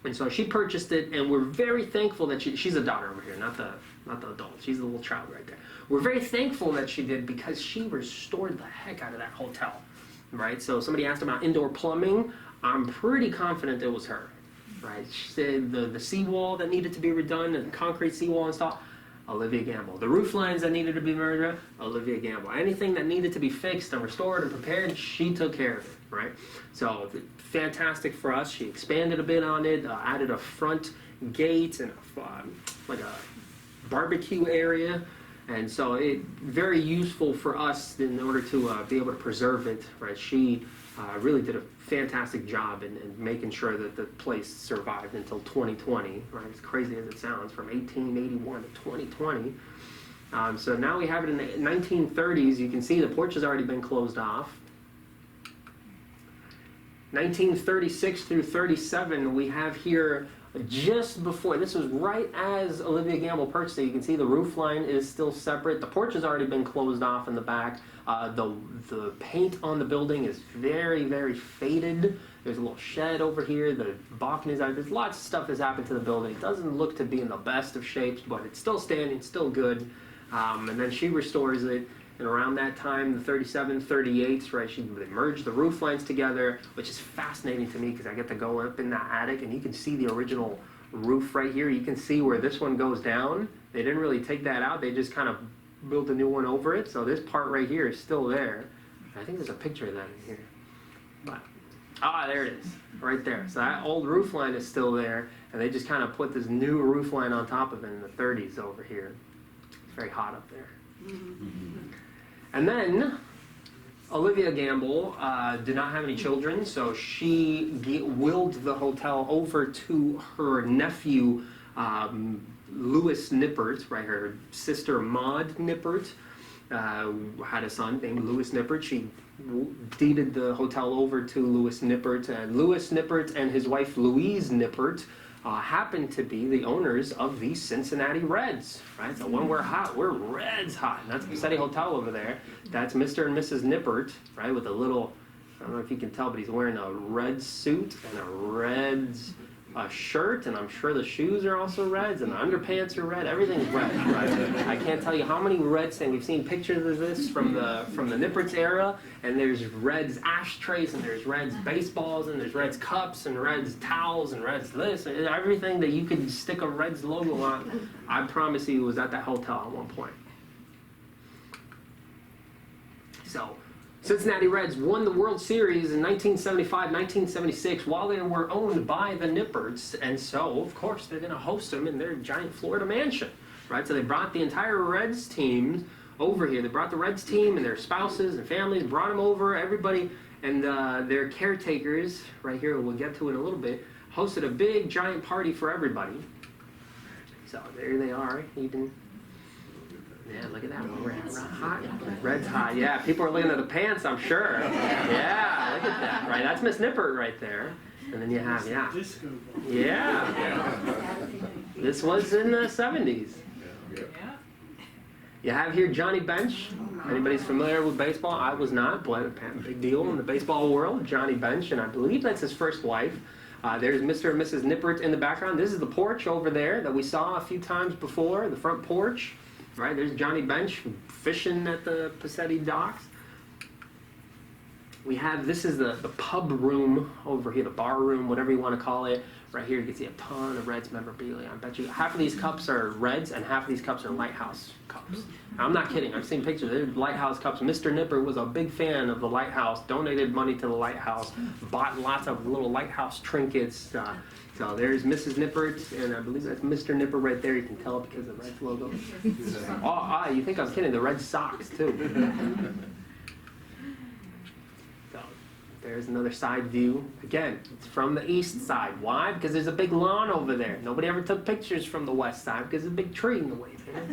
And so she purchased it, and we're very thankful that she's a daughter over here, not the adult. She's the little child right there. We're very thankful that she did because she restored the heck out of that hotel, right? So somebody asked about indoor plumbing. I'm pretty confident it was her, right? She said the seawall that needed to be redone, and the concrete seawall installed, Olivia Gamble. The roof lines that needed to be redone, Olivia Gamble. Anything that needed to be fixed and restored and prepared, she took care of it, right? So fantastic for us. She expanded a bit on it, added a front gate and like a barbecue area. And so it very useful for us in order to be able to preserve it, right? She really did a fantastic job in making sure that the place survived until 2020, right? As crazy as it sounds, from 1881 to 2020. So now we have it in the 1930s. You can see the porch has already been closed off. 1936 through 37, we have here just before, this was right as Olivia Gamble purchased it. You can see the roof line is still separate. The porch has already been closed off in the back. The paint on the building is very, very faded. There's a little shed over here. The balconies are, there's lots of stuff that's happened to the building. It doesn't look to be in the best of shapes, but it's still standing, still good. And then she restores it. And around that time, the 37, 38s, right, they merged the roof lines together, which is fascinating to me because I get to go up in that attic and you can see the original roof right here. You can see where this one goes down. They didn't really take that out. They just kind of built a new one over it. So this part right here is still there. I think there's a picture of that in here. But, there it is, right there. So that old roof line is still there, and they just kind of put this new roof line on top of it in the 30s over here. It's very hot up there. And then Olivia Gamble did not have any children, so she willed the hotel over to her nephew, Louis Nippert, right? Her sister Maud Nippert had a son named Louis Nippert. She deeded the hotel over to Louis Nippert, and Louis Nippert and his wife Louise Nippert happened to be the owners of the Cincinnati Reds, right? So when we're hot, we're Reds hot. And that's the Pacetti Hotel over there. That's Mr. and Mrs. Nippert, right? With a little, I don't know if you can tell, but he's wearing a red suit and a Reds shirt, and I'm sure the shoes are also Reds, and the underpants are red. Everything's red, right? I can't tell you how many Reds things. We've seen pictures of this from the Nippert's era, and there's Reds ashtrays, and there's Reds baseballs, and there's Reds cups, and Reds towels, and Reds this, and everything that you could stick a Reds logo on. I promise you, was at that hotel at one point. So, Cincinnati Reds won the World Series in 1975, 1976 while they were owned by the Nipperts, and so, of course, they're going to host them in their giant Florida mansion, right? So they brought the entire Reds team over here. They brought the Reds team and their spouses and families, brought them over, everybody, and their caretakers, right here, we'll get to it in a little bit, hosted a big, giant party for everybody. So there they are, even Yeah, look at that. We're hot. Red's hot. Yeah, people are looking at the pants, I'm sure. Yeah, look at that. Right, that's Miss Nippert right there. And then you have, yeah. This was in the 70s. You have here Johnny Bench. Anybody's familiar with baseball? I was not, but big deal in the baseball world. Johnny Bench, and I believe that's his first wife. There's Mr. and Mrs. Nippert in the background. This is the porch over there that we saw a few times before, the front porch. Right, there's Johnny Bench fishing at the Pacetti docks. We have, this is the pub room over here, the bar room, whatever you want to call it. Right here you can see a ton of Reds memorabilia. I bet you half of these cups are Reds and half of these cups are Lighthouse cups. Now, I'm not kidding, I've seen pictures, they're Lighthouse cups. Mr. Nippert was a big fan of the Lighthouse, donated money to the Lighthouse, bought lots of little Lighthouse trinkets. So there's Mrs. Nippert, and I believe that's Mr. Nippert right there. You can tell because of the Reds logo. Oh, you think I'm kidding, the Red Sox too. So there's another side view. Again, it's from the east side. Why? Because there's a big lawn over there. Nobody ever took pictures from the west side because there's a big tree in the way there.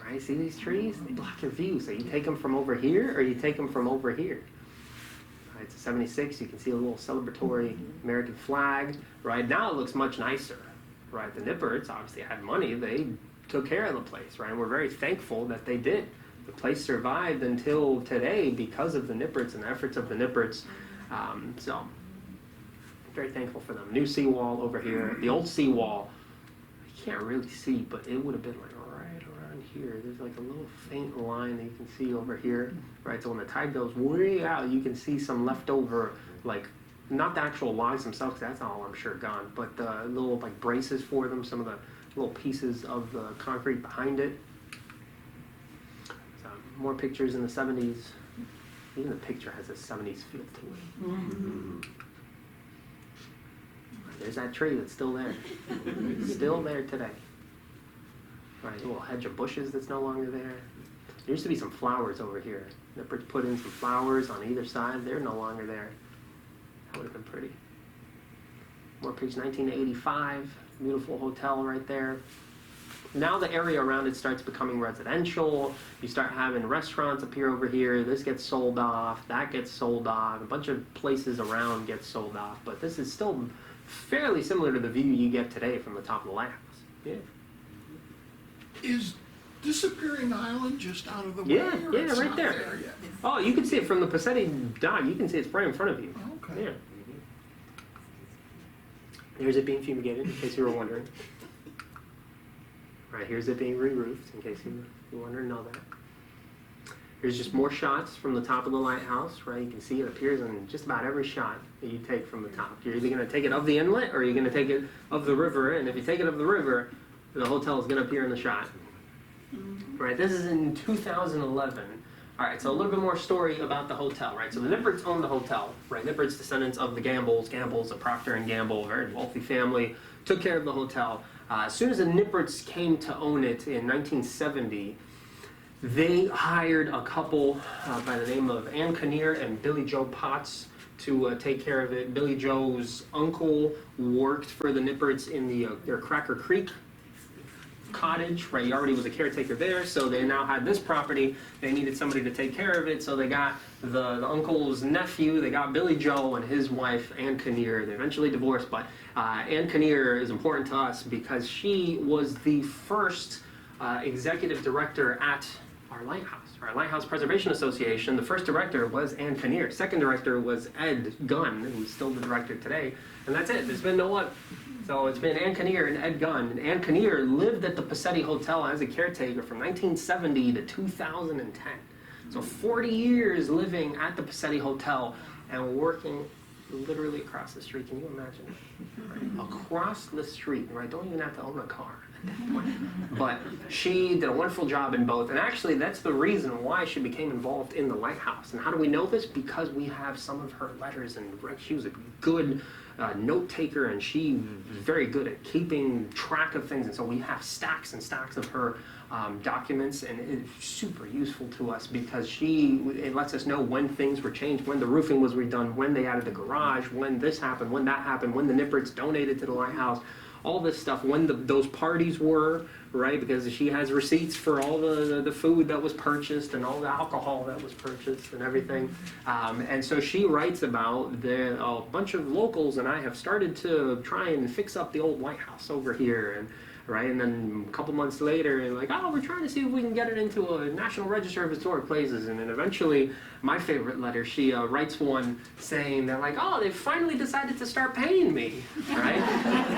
Right, see these trees? They block your view. So you take them from over here or you take them from over here. It's a 76, you can see a little celebratory American flag. Right now it looks much nicer. Right, the Nipperts obviously had money, they took care of the place, right? And we're very thankful that they did. The place survived until today because of the Nipperts and the efforts of the Nipperts. So, very thankful for them. New seawall over here. The old seawall, you can't really see, but it would have been like right around here. There's like a little faint line that you can see over here. Right, so when the tide goes way out, you can see some leftover, like, not the actual logs themselves, 'cause that's all I'm sure gone, but the little like braces for them, some of the little pieces of the concrete behind it. So, more pictures in the 70s. Even the picture has a 70s feel to it. Mm-hmm. There's that tree that's still there. Still there today. Right, a little hedge of bushes that's no longer there. There used to be some flowers over here. Nipperts put in some flowers on either side. They're no longer there. That would have been pretty. More pictures, 1985. Beautiful hotel right there. Now the area around it starts becoming residential. You start having restaurants appear over here. This gets sold off. That gets sold off. A bunch of places around get sold off. But this is still fairly similar to the view you get today from the top of the lighthouse. Yeah. Is Disappearing Island just out of the way? Yeah, or it's right not there. Yet? Oh, you can see it from the Pacetti dock. You can see it's right in front of you. Okay. Yeah. Here's it being fumigated, in case you were wondering. Right, here's it being re-roofed, in case you were wondering, know that. Here's just more shots from the top of the lighthouse, right? You can see it appears in just about every shot that you take from the top. You're either going to take it of the inlet, or you're going to take it of the river, and if you take it of the river, the hotel is going to appear in the shot. Right, this is in 2011. All right, so a little bit more story about the hotel, right? So the Nipperts owned the hotel, right? Nipperts, descendants of the Gambles. Gambles, a Proctor and Gamble, very wealthy family, took care of the hotel. As soon as the Nipperts came to own it in 1970, they hired a couple by the name of Ann Kinnear and Billy Joe Potts to take care of it. Billy Joe's uncle worked for the Nipperts in their Cracker Creek cottage, right? He already was a caretaker there, so they now had this property. They needed somebody to take care of it, so they got the uncle's nephew. They got Billy Joe and his wife, Ann Kinnear. They eventually divorced, but Ann Kinnear is important to us because she was the first executive director at our lighthouse, our Lighthouse Preservation Association. The first director was Ann Kinnear. Second director was Ed Gunn, who's still the director today, and that's it. There's been no one. So it's been Ann Kinnear and Ed Gunn. And Ann Kinnear lived at the Pacetti Hotel as a caretaker from 1970 to 2010. So 40 years living at the Pacetti Hotel and working literally across the street. Can you imagine? Right? Across the street, right? Don't even have to own a car at that point. But she did a wonderful job in both. And actually, that's the reason why she became involved in the lighthouse. And how do we know this? Because we have some of her letters, and she was a good note taker, and she was very good at keeping track of things, and so we have stacks and stacks of her documents, and it's super useful to us because it lets us know when things were changed, when the roofing was redone, when they added the garage, when this happened, when that happened, when the Nipperts donated to the lighthouse. all this stuff, when those parties were, right? Because she has receipts for all the food that was purchased and all the alcohol that was purchased and everything. And so she writes about a bunch of locals and I have started to try and fix up the old lighthouse over here. And right, and then a couple months later, like, oh, we're trying to see if we can get it into a National Register of Historic Places. And then eventually, my favorite letter, she writes one saying that, like, oh, they finally decided to start paying me, right?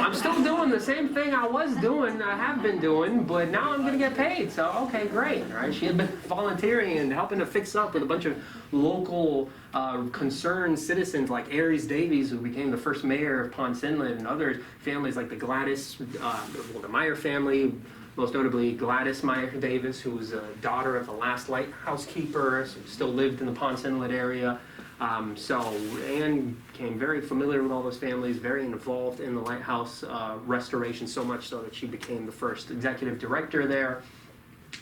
I'm still doing the same thing I have been doing, but now I'm going to get paid. So, okay, great, right? She had been volunteering and helping to fix up with a bunch of local concerned citizens like Aries Davies, who became the first mayor of Ponce Inlet, and other families like the Gladys, the Meyer family, most notably Gladys Meyer Davis, who was a daughter of the last lighthouse keeper, so still lived in the Ponce Inlet area. So Anne became very familiar with all those families, very involved in the lighthouse restoration, so much so that she became the first executive director there.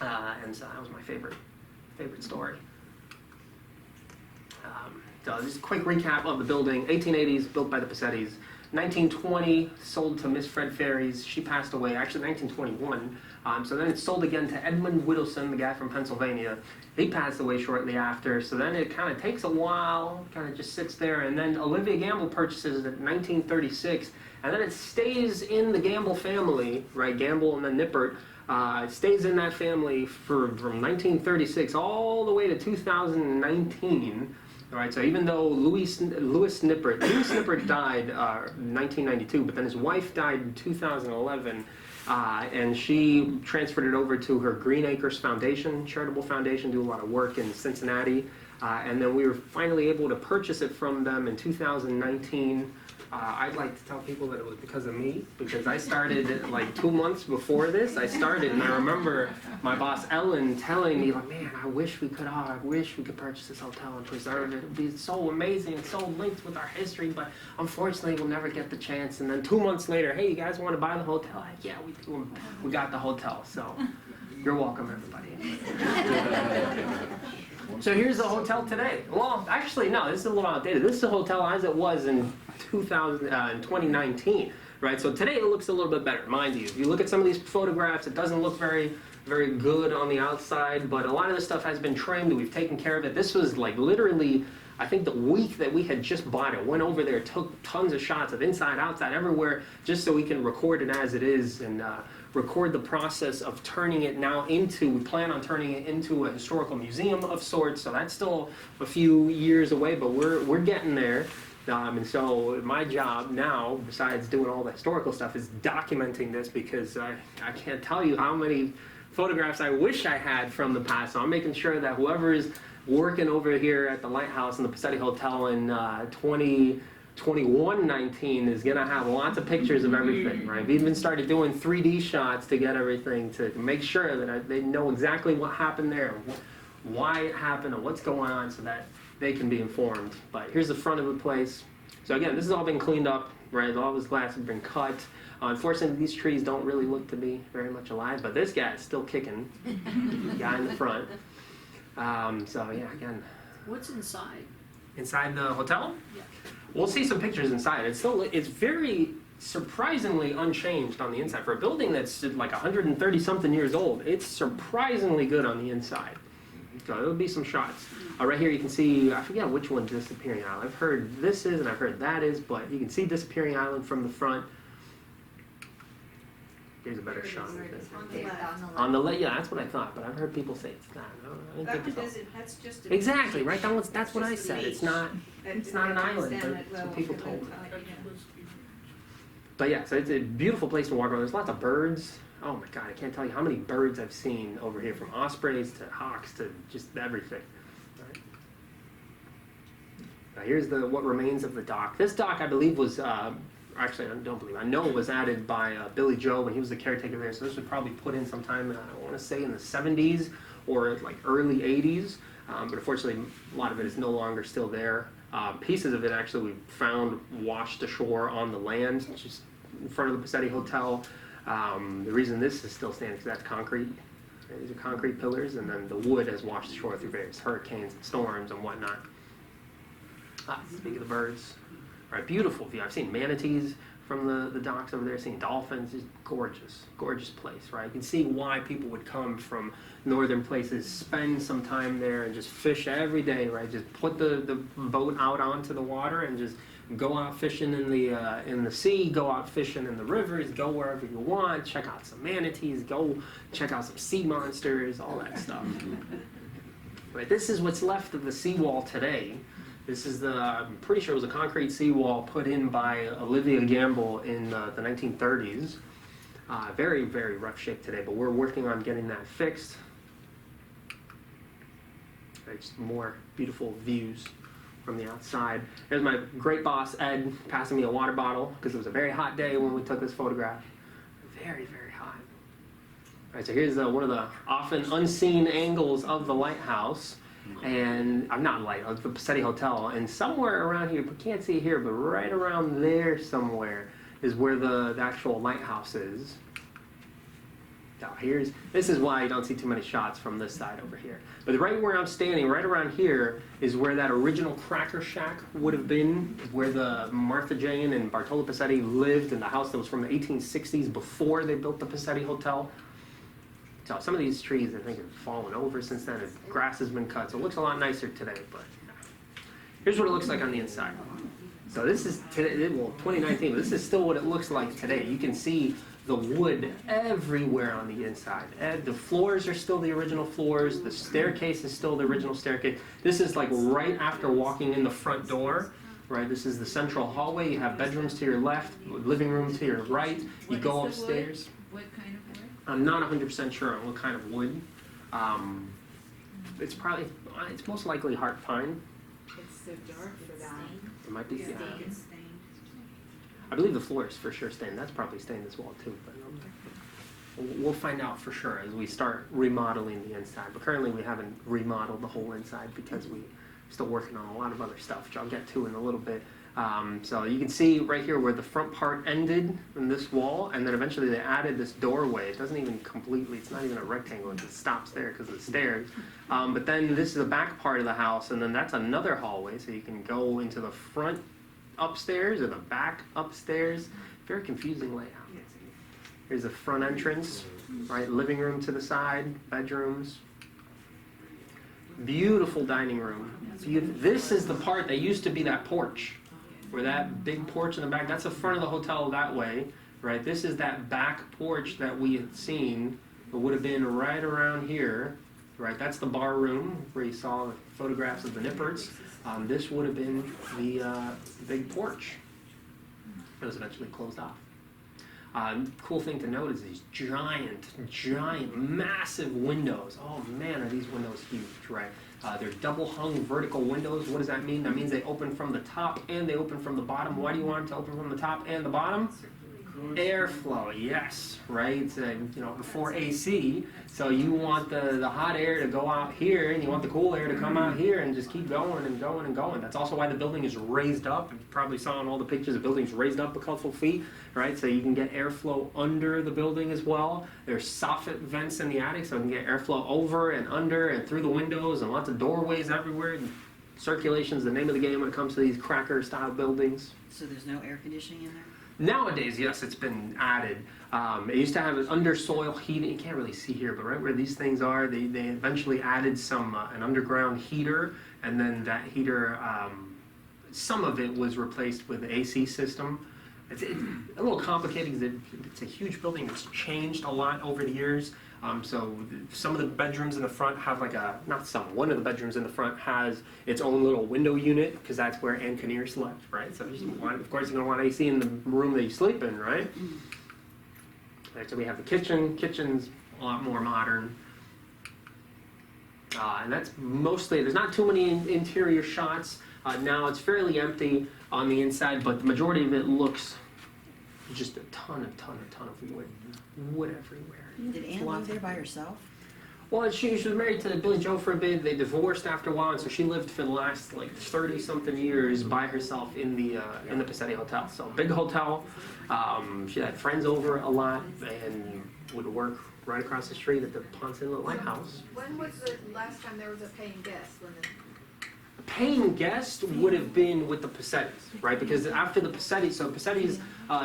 And so that was my favorite story. So just a quick recap of the building. 1880s, built by the Pasettis. 1920, sold to Miss Fred Ferries. She passed away, actually 1921. So then it's sold again to Edmund Whittleson, the guy from Pennsylvania. He passed away shortly after. So then it kind of takes a while, kind of just sits there. And then Olivia Gamble purchases it in 1936. And then it stays in the Gamble family, right? Gamble and then Nippert. It stays in that family from 1936 all the way to 2019. All right, so even though Louis Nippert died in 1992, but then his wife died in 2011, and she transferred it over to her Green Acres Foundation, charitable foundation, do a lot of work in Cincinnati, and then we were finally able to purchase it from them in 2019. I'd like to tell people that it was because of me, because I started like 2 months before this. I started, and I remember my boss Ellen telling me, like, man, I wish we could purchase this hotel and preserve it. It would be so amazing and so linked with our history, but unfortunately we'll never get the chance. And then 2 months later, hey, you guys want to buy the hotel? Like, yeah, we do. We got the hotel, so you're welcome, everybody. So here's the hotel today. Well, actually, no, this is a little outdated. This is the hotel as it was in 2019, right? So today it looks a little bit better, mind you. If you look at some of these photographs, it doesn't look very good on the outside, but a lot of this stuff has been trimmed. We've taken care of it. This was like literally, I think the week that we had just bought it, went over there, took tons of shots of inside, outside, everywhere, just so we can record it as it is and record the process of turning it now into, we plan on turning it into a historical museum of sorts, so that's still a few years away, but we're getting there. And so my job now, besides doing all the historical stuff, is documenting this, because I can't tell you how many photographs I wish I had from the past. So I'm making sure that whoever is working over here at the Lighthouse and the Pacetti Hotel in 2021-19 is going to have lots of pictures of everything, right? We've even started doing 3D shots to get everything, to make sure that they know exactly what happened there, why it happened, and what's going on, so that they can be informed. But here's the front of the place. So again, this has all been cleaned up, right? All this glass has been cut. Unfortunately, these trees don't really look to be very much alive, but this guy is still kicking, the guy in the front. So yeah, again. What's inside? Inside the hotel? Yeah. We'll see some pictures inside. It's very surprisingly unchanged on the inside. For a building that's like 130 something years old, it's surprisingly good on the inside. So there'll be some shots. Right here you can see, I forget which one Disappearing Island. I've heard this is and I've heard that is, but you can see Disappearing Island from the front. Here's a better shot. On the left, yeah, that's what I thought, but I've heard people say it's not. I don't think so. That's just. Exactly, right? That's what I just said. the It's not an island, but that's what people told me. But yeah, so it's a beautiful place to walk around. There's lots of birds. Oh my God, I can't tell you how many birds I've seen over here, from ospreys to hawks to just everything. Right. Now here's what remains of the dock. This dock, I believe, was actually, I don't believe, I know it was added by Billy Joe when he was the caretaker there. So this was probably put in sometime, I want to say in the 70s or like early 80s. But unfortunately, a lot of it is no longer still there. Pieces of it actually we found washed ashore on the land, just in front of the Pacetti Hotel. The reason this is still standing is that's concrete. These are concrete pillars, and then the wood has washed ashore through various hurricanes and storms and whatnot. Speaking of the birds, all right, beautiful view. I've seen manatees from the docks over there, seeing dolphins. It's gorgeous place, right? You can see why people would come from northern places, spend some time there, and just fish every day, right? Just put the boat out onto the water and just go out fishing in the sea, go out fishing in the rivers, go wherever you want, check out some manatees, go check out some sea monsters, all that stuff. Right, this is what's left of the seawall today. This is I'm pretty sure it was a concrete seawall put in by Olivia Gamble in the 1930s. Very, very rough shape today, but we're working on getting that fixed. Right, just more beautiful views from the outside. There's my great boss, Ed, passing me a water bottle because it was a very hot day when we took this photograph. Very, very hot. All right, so here's one of the often unseen angles of the lighthouse. And I'm not the Pacetti Hotel, and somewhere around here, we can't see it here, but right around there somewhere is where the actual lighthouse is. Now this is why you don't see too many shots from this side over here. But right where I'm standing, right around here, is where that original cracker shack would have been, where the Martha Jane and Bartola Pacetti lived in the house that was from the 1860s before they built the Pacetti Hotel. So some of these trees, I think, have fallen over since then. Grass has been cut, so it looks a lot nicer today. But here's what it looks like on the inside. So this is today, well, 2019, but this is still what it looks like today. You can see the wood everywhere on the inside. And the floors are still the original floors. The staircase is still the original staircase. This is like right after walking in the front door. Right, this is the central hallway. You have bedrooms to your left, living room to your right. You go upstairs. What kind of wood? I'm not 100% sure on what kind of wood. It's most likely heart pine. It's so dark for that. It might be. Yeah. I believe the floor is for sure stained. That's probably stained this wall too. But we'll find out for sure as we start remodeling the inside. But currently we haven't remodeled the whole inside because we're still working on a lot of other stuff, which I'll get to in a little bit. So you can see right here where the front part ended in this wall, and then eventually they added this doorway. It doesn't even completely, it's not even a rectangle, it just stops there because of the stairs. But then this is the back part of the house, and then that's another hallway, so you can go into the front upstairs or the back upstairs. Very confusing layout. Here's the front entrance, right? Living room to the side, bedrooms. Beautiful dining room. This is the part that used to be that porch. Where that big porch in the back, that's the front of the hotel that way, right? This is that back porch that we had seen. It would have been right around here, right? That's the bar room where you saw photographs of the Nipperts. This would have been the big porch. It was eventually closed off. Cool thing to note is these giant, massive windows. Oh man, are these windows huge, right? They're double hung vertical windows. What does that mean? That means they open from the top and they open from the bottom. Why do you want them to open from the top and the bottom? Airflow, yes, right? Before AC, so you want the hot air to go out here, and you want the cool air to come out here, and just keep going and going and going. That's also why the building is raised up. You probably saw in all the pictures, the building's raised up a couple feet, right? So you can get airflow under the building as well. There's soffit vents in the attic, so you can get airflow over and under and through the windows, and lots of doorways everywhere. Circulation is the name of the game when it comes to these cracker-style buildings. So there's no air conditioning in there? Nowadays, yes, it's been added. It used to have an under soil heating. You can't really see here, but right where these things are, they eventually added an underground heater, and then that heater, some of it was replaced with the AC system. It's a little complicated because it's a huge building. It's changed a lot over the years. So some of the bedrooms in the front have one of the bedrooms in the front has its own little window unit because that's where Anne Kinnear slept, right? So of course you're going to want AC in the room that you sleep in, right? Right, so we have the kitchen. Kitchen's a lot more modern. And that's mostly, there's not too many interior shots. Now it's fairly empty on the inside, but the majority of it looks just a ton of wood everywhere. Did Anne live there by herself? Well, she was married to Billy Joe for a bit. They divorced after a while, and so she lived for the last 30-something years by herself in the Pacetti Hotel. So big hotel. She had friends over a lot and would work right across the street at the Ponce Inlet Lighthouse. When was the last time there was a paying guest? paying guest would have been with the Pasettis, right? Because after the Pasettis, so Pasettis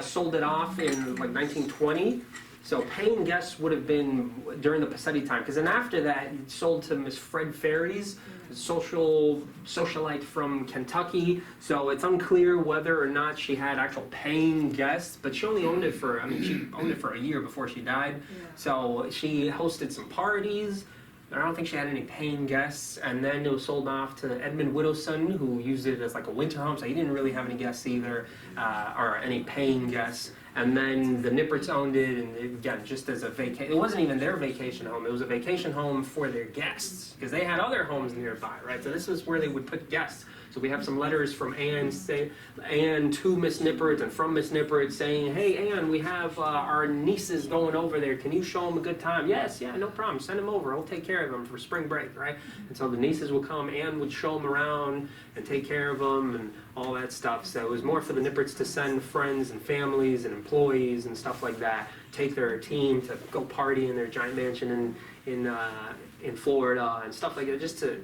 sold it off in like 1920. So paying guests would have been during the Pacetti time, because then after that, it sold to Miss Fred Ferries, a socialite from Kentucky. So it's unclear whether or not she had actual paying guests, but she only owned it for, she owned it for a year before she died. So she hosted some parties. I don't think she had any paying guests, and then it was sold off to Edmund Widowson, who used it as like a winter home, so he didn't really have any guests either, or any paying guests. And then the Nipperts owned it, and again, just as a vacation, it wasn't even their vacation home, it was a vacation home for their guests, because they had other homes nearby, right? So this was where they would put guests. So we have some letters from Anne to Miss Nippert and from Miss Nippert saying, hey Anne, we have our nieces going over there. Can you show them a good time? Yes, yeah, no problem. Send them over. I'll take care of them for spring break, right? And so the nieces would come. Anne would show them around and take care of them and all that stuff. So it was more for the Nipperts to send friends and families and employees and stuff like that. Take their team to go party in their giant mansion in Florida and stuff like that. Just to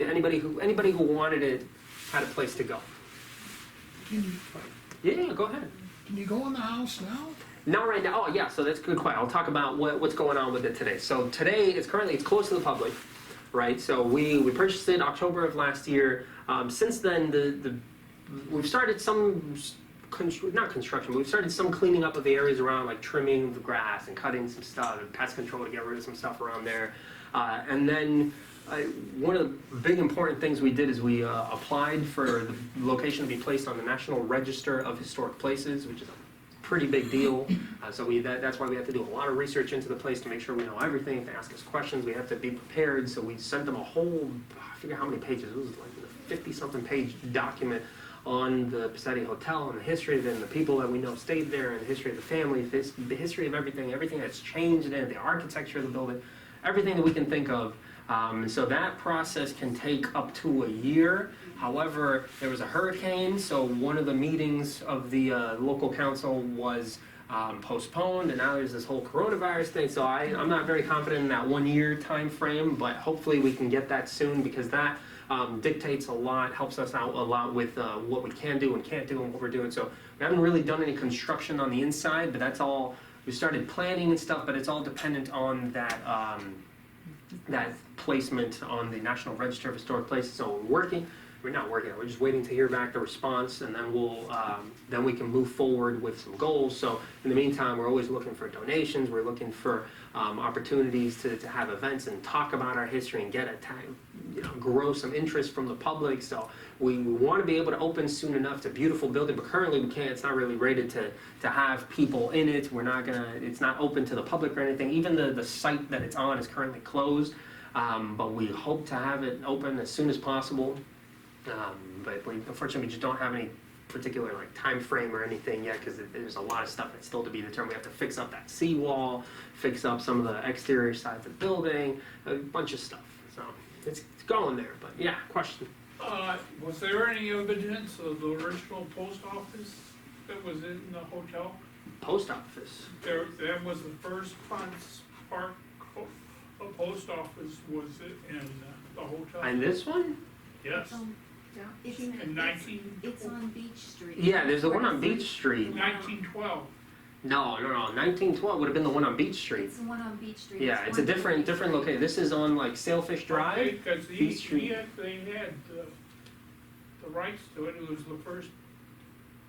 anybody who wanted it had a place to go. Yeah, go ahead. Can you go in the house now? Not right now. Oh, yeah. So that's a good question. I'll talk about what's going on with it today. So today it's closed to the public, right? So we purchased it October of last year. Since then, we've started some not construction, but we've started some cleaning up of the areas around, like trimming the grass and cutting some stuff, and pest control to get rid of some stuff around there, and then. One of the big important things we did is we applied for the location to be placed on the National Register of Historic Places, which is a pretty big deal. So that's why we have to do a lot of research into the place to make sure we know everything. If they ask us questions, we have to be prepared. So we sent them a whole, I forget how many pages, it was like a 50-something page document on the Pacetti Hotel and the history of it and the people that we know stayed there and the history of the family, the history of everything that's changed in it, the architecture of the building, everything that we can think of. So that process can take up to a year. However, there was a hurricane, so one of the meetings of the local council was postponed, and now there's this whole coronavirus thing. So I'm not very confident in that 1 year time frame, but hopefully we can get that soon, because that dictates a lot, helps us out a lot with what we can do and can't do and what we're doing. So we haven't really done any construction on the inside, but that's all. We started planning and stuff, but it's all dependent on that placement on the National Register of Historic Places. So we're not working, we're just waiting to hear back the response, and then then we can move forward with some goals. So in the meantime, we're always looking for donations, we're looking for opportunities to have events and talk about our history and get grow some interest from the public. So we want to be able to open soon enough. It's a beautiful building, but currently we can't. It's not really rated to have people in it. It's not open to the public or anything. Even the site that it's on is currently closed, but we hope to have it open as soon as possible. But unfortunately, we just don't have any particular time frame or anything yet, because there's a lot of stuff that's still to be determined. We have to fix up that seawall, fix up some of the exterior sides of the building, a bunch of stuff. So it's going there. But yeah, question. Was there any evidence of the original post office that was in the hotel? Post office. That was the first Ponce Park post office, was it in the hotel? And this one? Yes. It's on Beach Street. Yeah, there's the one on Beach Street. 1912. No, 1912 would have been the one on Beach Street. It's the one on Beach Street. Yeah, it's a different location. This is on Sailfish Drive. Because Beach Street. they had the rights to it. It was the first,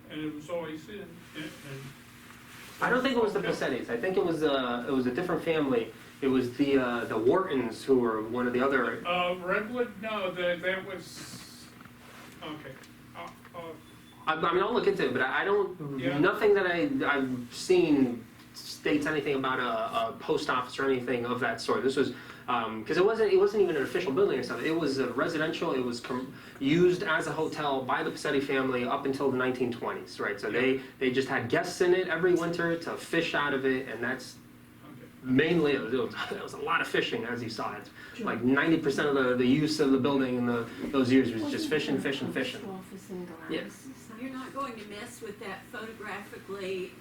and it was always in. I don't think it was the Pasettis. I think it was a different family. It was the Whartons, who were one of the other. Redwood? No, that was. Okay. I mean, I'll look into it, but I don't. Yeah. Nothing that I've seen states anything about a post office or anything of that sort. This was because it wasn't even an official building or something. It was a residential. It was used as a hotel by the Pacetti family up until the 1920s, right? So they just had guests in it every winter to fish out of it, and that's. Mainly, it was a lot of fishing, as you saw. It's like 90% of the use of the building in those years was just fishing. Yeah. You're not going to mess with that photographically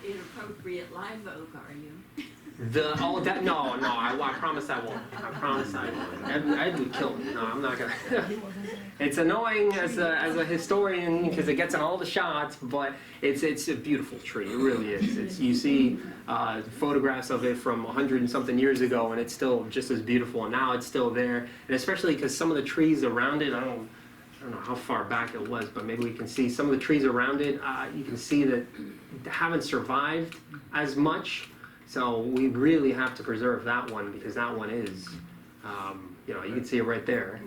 inappropriate live oak, are you? I promise I won't. I promise I won't. Ed would kill me. No, I'm not gonna. It's annoying as a historian because it gets in all the shots, but it's a beautiful tree. It really is. You see photographs of it from 100 and something years ago, and it's still just as beautiful. And now it's still there, and especially because some of the trees around it, I don't know how far back it was, but maybe we can see some of the trees around it. You can see that haven't survived as much. So we really have to preserve that one because that one is, you can see it right there,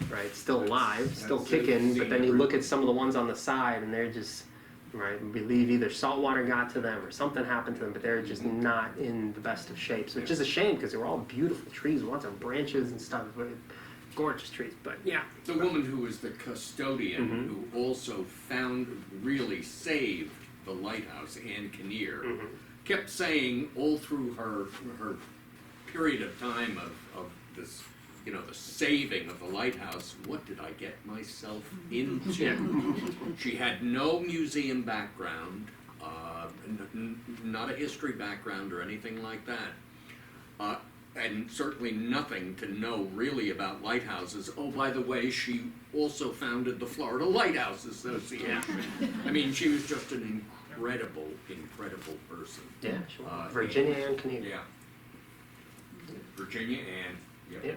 right? Still alive, still kicking, but then you look at some of the ones on the side and they're just, right, we believe either salt water got to them or something happened to them, but they're just not in the best of shapes, which is a shame because they were all beautiful trees, lots of branches and stuff, gorgeous trees, but yeah. The woman who was the custodian, who also really saved the lighthouse, Anne Kinnear, kept saying all through her period of time of this, the saving of the lighthouse, what did I get myself into? She had no museum background, not a history background or anything like that. And certainly nothing to know really about lighthouses. Oh, by the way, she also founded the Florida Lighthouse Association. I mean, she was just an incredible person. Yeah, sure. Virginia Ann Kinnear. Yeah. Virginia Ann. Yeah.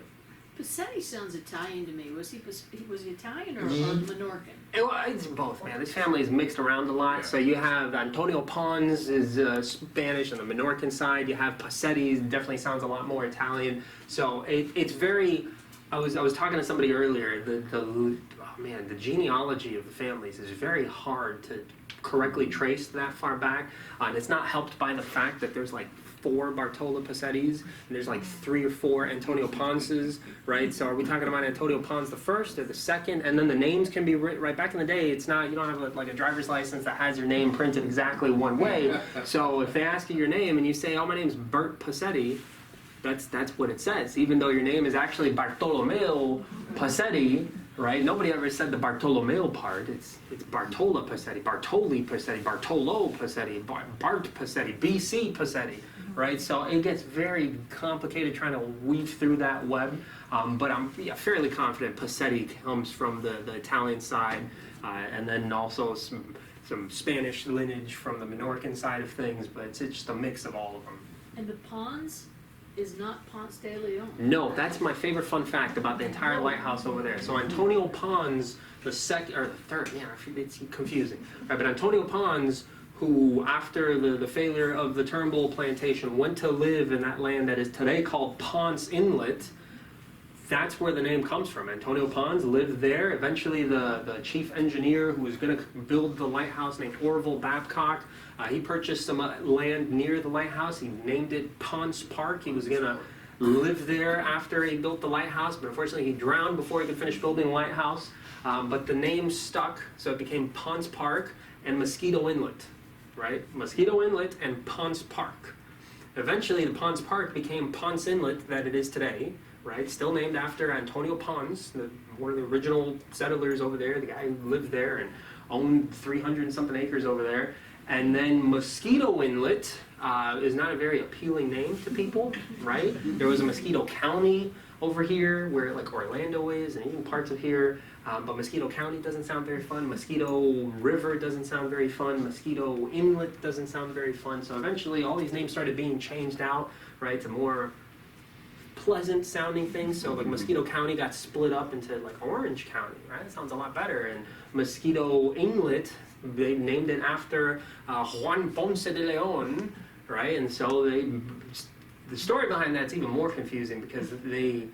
Pacetti sounds Italian to me. Was he Italian or Menorcan? It's both, man. This family is mixed around a lot. So you have Antonio Pons is Spanish on the Menorcan side. You have Pacetti, definitely sounds a lot more Italian. So it's very. I was talking to somebody earlier. The genealogy of the families is very hard to correctly trace that far back, and it's not helped by the fact that there's like 4 Bartola Pacettis, and there's like 3 or 4 Antonio Ponces, right? So are we talking about Antonio Pons the first or the second? And then the names can be right back in the day. It's not, you don't have like a driver's license that has your name printed exactly one way. So if they ask you your name and you say, oh, my name's Bert Pasetti, that's what it says. Even though your name is actually Bartolomeo Pacetti, right? Nobody ever said the Bartolomeo part. It's Bartola Pacetti, Bartoli Pacetti, Bartolo Pacetti, Bart Pacetti, BC Pacetti, right? So it gets very complicated trying to weave through that web. But I'm fairly confident Pacetti comes from the Italian side, and then also some Spanish lineage from the Menorcan side of things. But it's just a mix of all of them. And the Pons is not Ponce de Leon. No, that's my favorite fun fact about the entire lighthouse over there. So Antonio Pons, the second or the third, it's confusing. Right, but Antonio Pons, who after the failure of the Turnbull plantation went to live in that land that is today called Ponce Inlet, that's where the name comes from. Antonio Pons lived there. Eventually the chief engineer who was going to build the lighthouse named Orville Babcock, he purchased some land near the lighthouse. He named it Ponce Park. He was going to live there after he built the lighthouse, but unfortunately he drowned before he could finish building the lighthouse. But the name stuck, so it became Ponce Park and Mosquito Inlet, right? Mosquito Inlet and Ponce Park. Eventually the Ponce Park became Ponce Inlet that it is today, right? Still named after Antonio Pons, one of the original settlers over there, the guy who lived there and owned 300 and something acres over there. And then Mosquito Inlet is not a very appealing name to people, right? There was a Mosquito County over here where like Orlando is and even parts of here, but Mosquito County doesn't sound very fun. Mosquito River doesn't sound very fun. Mosquito Inlet doesn't sound very fun. So eventually all these names started being changed out, right, to more pleasant sounding things. So like Mosquito County got split up into like Orange County, right? That sounds a lot better. And Mosquito Inlet, they named it after Juan Ponce de Leon, right? And so the story behind that's even more confusing because they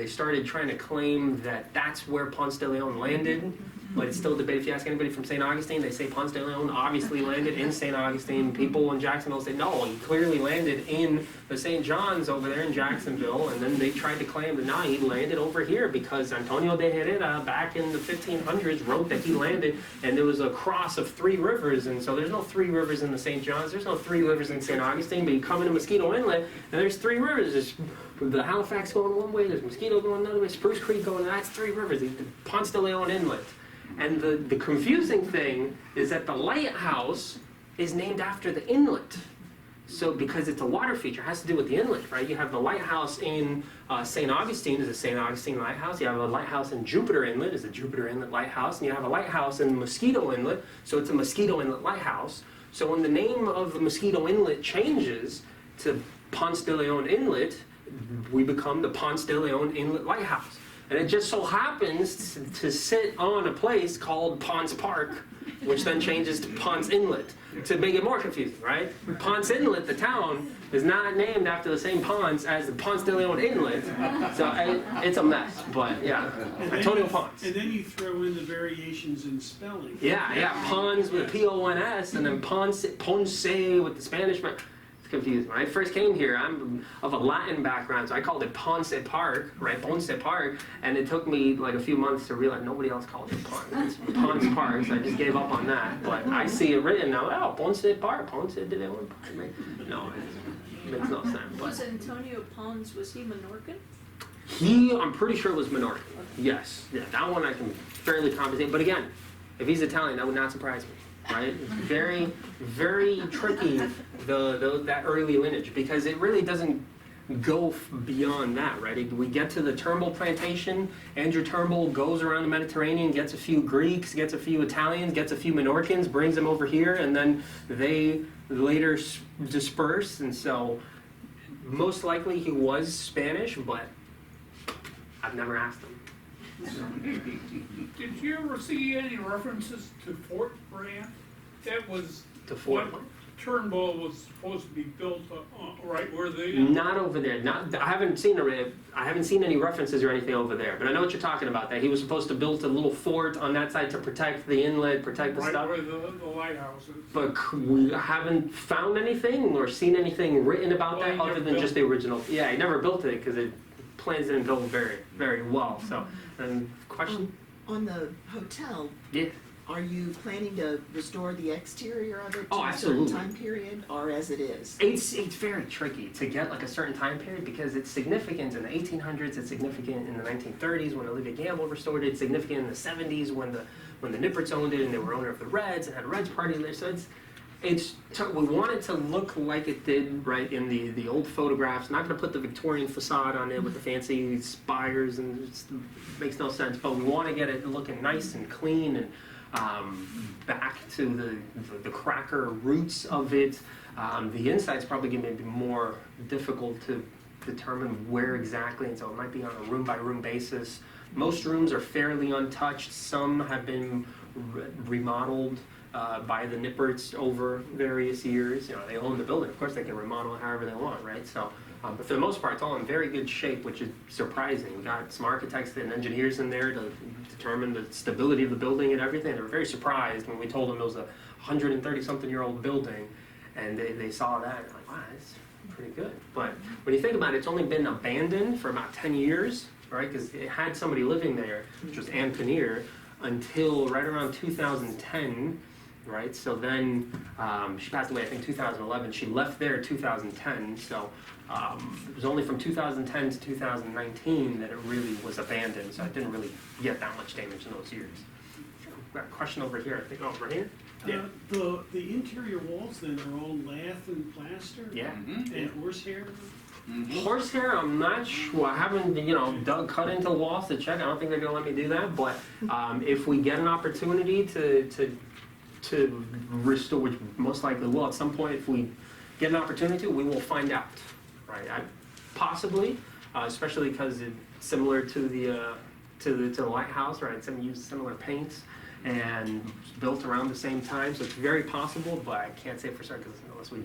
started trying to claim that that's where Ponce de Leon landed, but it's still a debate. If you ask anybody from St. Augustine, they say Ponce de Leon obviously landed in St. Augustine. People in Jacksonville say, no, he clearly landed in the St. John's over there in Jacksonville, and then they tried to claim that, no, he landed over here because Antonio de Herrera back in the 1500s wrote that he landed, and there was a cross of 3 rivers, and so there's no 3 rivers in the St. John's, there's no 3 rivers in St. Augustine, but you come into Mosquito Inlet, and there's 3 rivers. There's the Halifax going one way, there's Mosquito going another way, Spruce Creek going, that's 3 rivers, the Ponce de Leon Inlet. And the confusing thing is that the lighthouse is named after the inlet. So because it's a water feature, it has to do with the inlet, right? You have the lighthouse in St. Augustine is a St. Augustine lighthouse. You have a lighthouse in Jupiter Inlet is a Jupiter Inlet lighthouse. And you have a lighthouse in Mosquito Inlet, so it's a Mosquito Inlet lighthouse. So when the name of the Mosquito Inlet changes to Ponce de Leon Inlet, we become the Ponce de Leon Inlet Lighthouse. And it just so happens to sit on a place called Ponce Park, which then changes to Ponce Inlet, to make it more confusing, right? Ponce Inlet, the town, is not named after the same Ponce as the Ponce de Leon Inlet. So it's a mess, but yeah, Antonio Ponce. And then you throw in the variations in spelling. Yeah, Ponce with P-O-N-S, and then Ponce with the Spanish. It's confusing. When I first came here, I'm of a Latin background, so I called it Ponce Park, right? Ponce Park, and it took me like a few months to realize nobody else called it Ponce. It's Ponce Park, so I just gave up on that. But I see it written now, oh, Ponce Park, Ponce de Leon Park. No, it makes no sense. Was Antonio Ponce, was he Menorcan? I'm pretty sure it was Menorcan. Yes. Yeah, that one I can fairly compensate. But again, if he's Italian, that would not surprise me. Right? Very, very tricky, that early lineage, because it really doesn't go beyond that, right? We get to the Turnbull plantation, Andrew Turnbull goes around the Mediterranean, gets a few Greeks, gets a few Italians, gets a few Menorcans, brings them over here, and then they later disperse, and so most likely he was Spanish, but I've never asked him. Did you ever see any references to Fort Brant? That was To Fort what Turnbull was supposed to be built right where they. Not over there. I haven't seen any references or anything over there. But I know what you're talking about. That he was supposed to build a little fort on that side to protect the inlet, protect the right stuff. where the lighthouse is. But we haven't found anything or seen anything written about Well, that he other never than built just the original. Yeah, he never built it because plans didn't go very, very well. So, and question? On the hotel, Yeah. are you planning to restore the exterior of it Oh, to a certain absolutely. time period, or as it is? It's very tricky to get like a certain time period because it's significant in the 1800s, it's significant in the 1930s when Felipe De Gamble restored it, it's significant in the 70s when the Nipperts owned it and they were owner of the Reds and had a Reds party there. So we want it to look like it did right in the old photographs. Not going to put the Victorian facade on it with the fancy spires and it makes no sense. But we want to get it looking nice and clean and back to the cracker roots of it. The inside's probably going to be more difficult to determine where exactly, and so it might be on a room by room basis. Most rooms are fairly untouched. Some have been remodeled by the Nipperts over various years. You know, they own the building. Of course, they can remodel it however they want, right? So, but for the most part, it's all in very good shape, which is surprising. We got some architects and engineers in there to determine the stability of the building and everything. They were very surprised when we told them it was a 130-something-year-old building, and they saw that and they're like, wow, that's pretty good. But when you think about it, it's only been abandoned for about 10 years, right? Because it had somebody living there, which was Anne Kinnear, until right around 2010. Right, so then she passed away, I think 2011. She left there in 2010, so it was only from 2010 to 2019 that it really was abandoned, so it didn't really get that much damage in those years. We've got a question over here, I think, over here? Yeah. The interior walls then are all lath and plaster? Yeah. And horsehair? Horsehair, I'm not sure. I haven't, cut into the walls to check. I don't think they're gonna let me do that, but if we get an opportunity to restore, which most likely will at some point, if we get an opportunity, we will find out, right? Possibly, especially because it's similar to the lighthouse, right? Some use similar paints and it's built around the same time, so it's very possible, but I can't say for certain unless we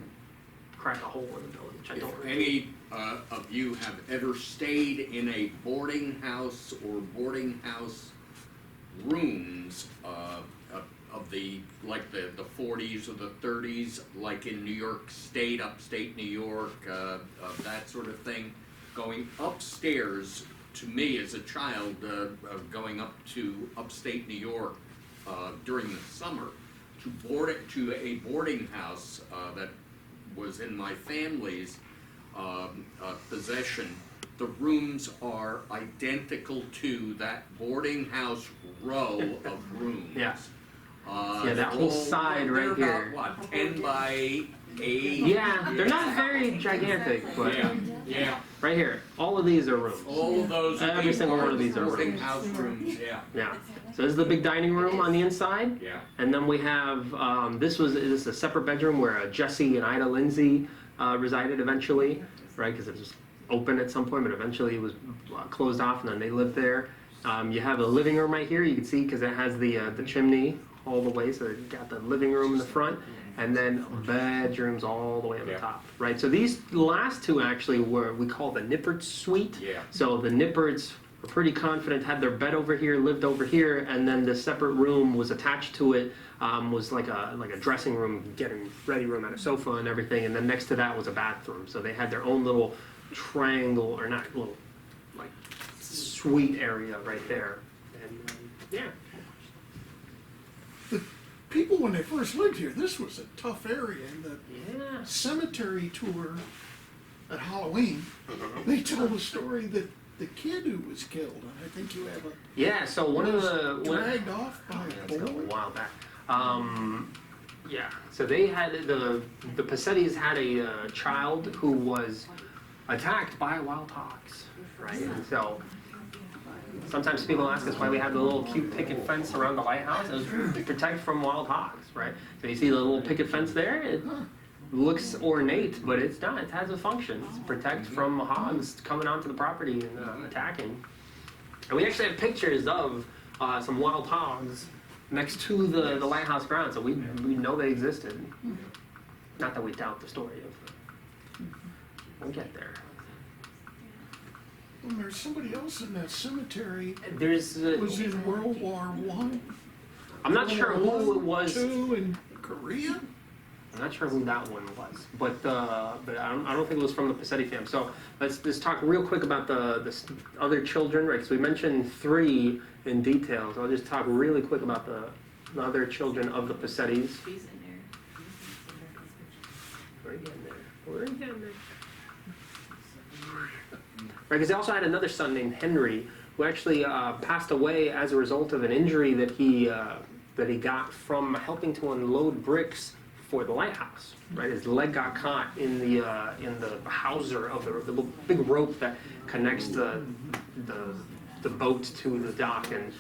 crack a hole in the building, which I don't. If any of you have ever stayed in a boarding house or boarding house rooms of the 40s or the 30s, like in New York State, upstate New York, that sort of thing, going upstairs, to me as a child, going up to upstate New York during the summer to a boarding house that was in my family's possession. The rooms are identical to that boarding house row of rooms. Yeah. Yeah, that whole side right they're here. about, what, 10 by 8. Yeah, they're not very gigantic, but Yeah. right here, all of these are rooms. All of those. Every single one of these are boarding rooms. house rooms, yeah. Yeah. So this is the big dining room on the inside. Yeah. And then we have, this is a separate bedroom where Jesse and Ida Lindsay resided eventually, right? Because it was open at some point, but eventually it was closed off and then they lived there. You have a living room right here, you can see, because it has the chimney all the way, so you got the living room in the front, and then bedrooms all the way on the top, right? So these last two actually were, we call the Nippert suite. Yeah. So the Nipperts were pretty confident, had their bed over here, lived over here, and then the separate room was attached to it, was like a dressing room, getting ready room, and a sofa and everything, and then next to that was a bathroom. So they had their own little triangle, or not little, like suite area right there. And yeah. The people, when they first lived here, this was a tough area. And the Yeah. cemetery tour at Halloween, they tell the story that the kid who was killed, and I think you have a, Yeah, so one of the... dragged off by Let's a go a bull. while back. Yeah, so they had, the Pasettis had a child who was attacked by wild hogs, right? And so sometimes people ask us why we have the little cute picket fence around the lighthouse. It was to protect from wild hogs, right? So you see the little picket fence there? It looks ornate, but it's not. It has a function. It's to protect from hogs coming onto the property and attacking. And we actually have pictures of some wild hogs next to the lighthouse ground, so we know they existed. Not that we doubt the story of. We'll get there. And there's somebody else in that cemetery There's. was in World War One. I'm not sure who it was. Two in Korea. I'm not sure who that one was, but I don't think it was from the Pacetti family. So let's talk real quick about the other children, right? Because we mentioned 3 in detail. So I'll just talk really quick about the other children of the Pasettis. He's in there. We're getting there. We're getting there. Right, because they also had another son named Henry, who actually passed away as a result of an injury that he got from helping to unload bricks for the lighthouse. Right, his leg got caught in the hawser of the big rope that connects the boat to the dock, and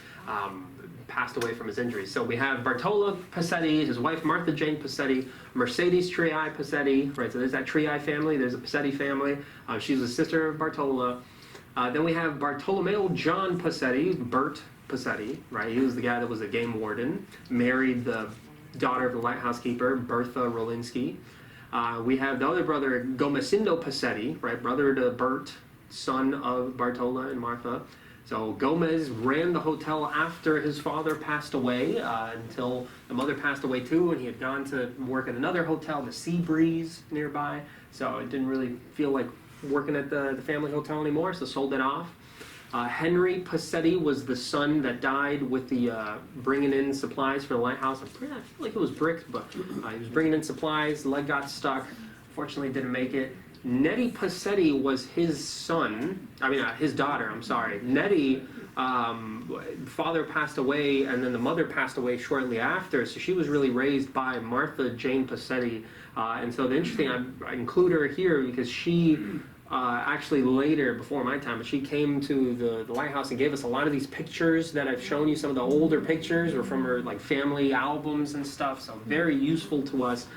passed away from his injuries. So we have Bartola Pacetti, his wife Martha Jane Pacetti, Mercedes Triai Pacetti, right, so there's that Triai family, there's a Pacetti family. She's the sister of Bartola. Then we have Bartolomeo John Pacetti, Bert Pasetti, right, he was the guy that was a game warden, married the daughter of the lighthouse keeper, Bertha Rolinski. We have the other brother, Gomesindo Pacetti, right, brother to Bert, son of Bartola and Martha. So Gomez ran the hotel after his father passed away, until the mother passed away too, and he had gone to work at another hotel, the Sea Breeze nearby. So it didn't really feel like working at the family hotel anymore, so sold it off. Henry Pacetti was the son that died with the bringing in supplies for the lighthouse. I feel like it was bricks, but he was bringing in supplies, the leg got stuck, fortunately didn't make it. Nettie Pacetti was his son, his daughter, I'm sorry. Nettie, father passed away, and then the mother passed away shortly after, so she was really raised by Martha Jane Pacetti. And so the interesting, I include her here because she actually later, before my time, she came to the lighthouse and gave us a lot of these pictures that I've shown you. Some of the older pictures were from her like family albums and stuff, so very useful to us.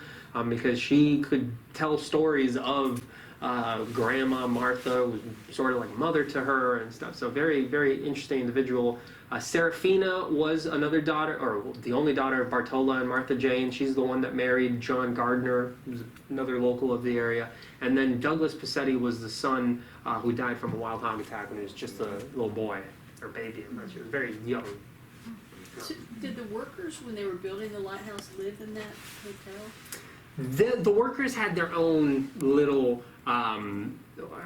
Because she could tell stories of Grandma Martha, was sort of like mother to her and stuff. So very, very interesting individual. Serafina was another daughter, or the only daughter of Bartola and Martha Jane. She's the one that married John Gardner, who's another local of the area. And then Douglas Pacetti was the son who died from a wild hog attack when he was just a little boy, or baby. She was very young. So, did the workers, when they were building the lighthouse, live in that hotel? The workers had their own little, I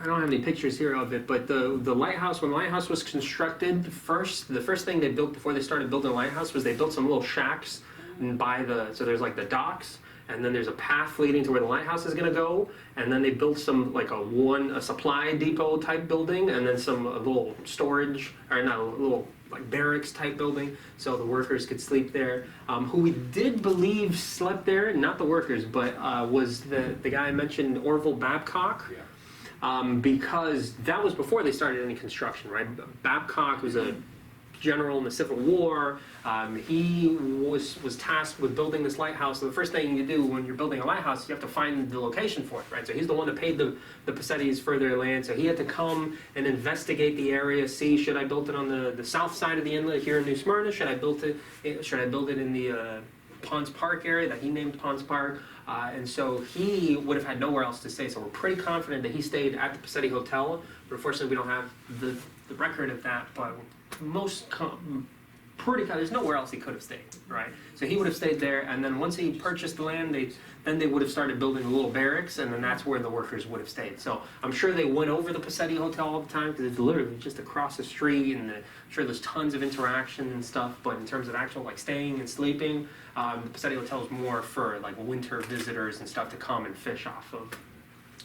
don't have any pictures here of it, but the lighthouse, when the lighthouse was constructed, the first thing they built before they started building the lighthouse was they built some little shacks so there's like the docks, and then there's a path leading to where the lighthouse is going to go, and then they built some like a supply depot type building, and then some little storage, or not, a little like barracks type building, so the workers could sleep there. Who we did believe slept there, not the workers, but was the guy I mentioned, Orville Babcock. Because that was before they started any construction, right? Babcock was a general in the Civil War. He was tasked with building this lighthouse. So the first thing you do when you're building a lighthouse, you have to find the location for it, right? So he's the one that paid the Pasettis for their land. So he had to come and investigate the area, see, should I build it on the south side of the inlet here in New Smyrna? Should I build it in the Ponce Park area that he named Ponce Park? And so he would have had nowhere else to stay. So we're pretty confident that he stayed at the Pacetti Hotel. But unfortunately, we don't have the record of that. But there's nowhere else he could have stayed, right? So he would have stayed there. And then once he purchased the land, they would have started building a little barracks, and then that's where the workers would have stayed. So I'm sure they went over the Pacetti Hotel all the time because it's literally just across the street, and I'm sure there's tons of interaction and stuff. But in terms of actual like staying and sleeping, the Pacetti Hotel is more for like winter visitors and stuff to come and fish off of.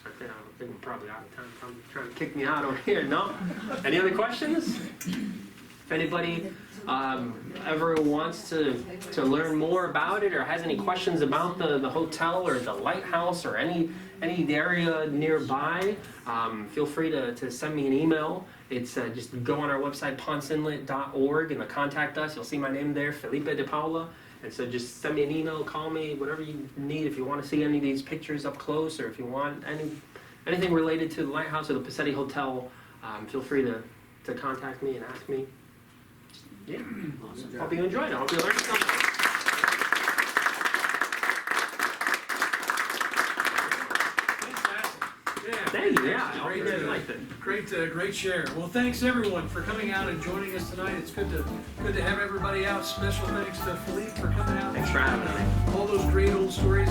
I think I'm probably out of time. Probably trying to kick me out over here. No? Any other questions? If anybody ever wants to learn more about it or has any questions about the hotel or the lighthouse or any area nearby, feel free to send me an email. It's just go on our website, ponceinlet.org, and contact us. You'll see my name there, Felipe De Paula. And so just send me an email, call me, whatever you need. If you want to see any of these pictures up close, or if you want anything related to the lighthouse or the Pacetti Hotel, feel free to contact me and ask me. Yeah, awesome. Hope you enjoyed it. Hope you learned something. Thank you. Yeah, I really liked it. Great share. Well, thanks everyone for coming out and joining us tonight. It's good to have everybody out. Special thanks to Philippe for coming out. Thanks for having me. All those great old stories.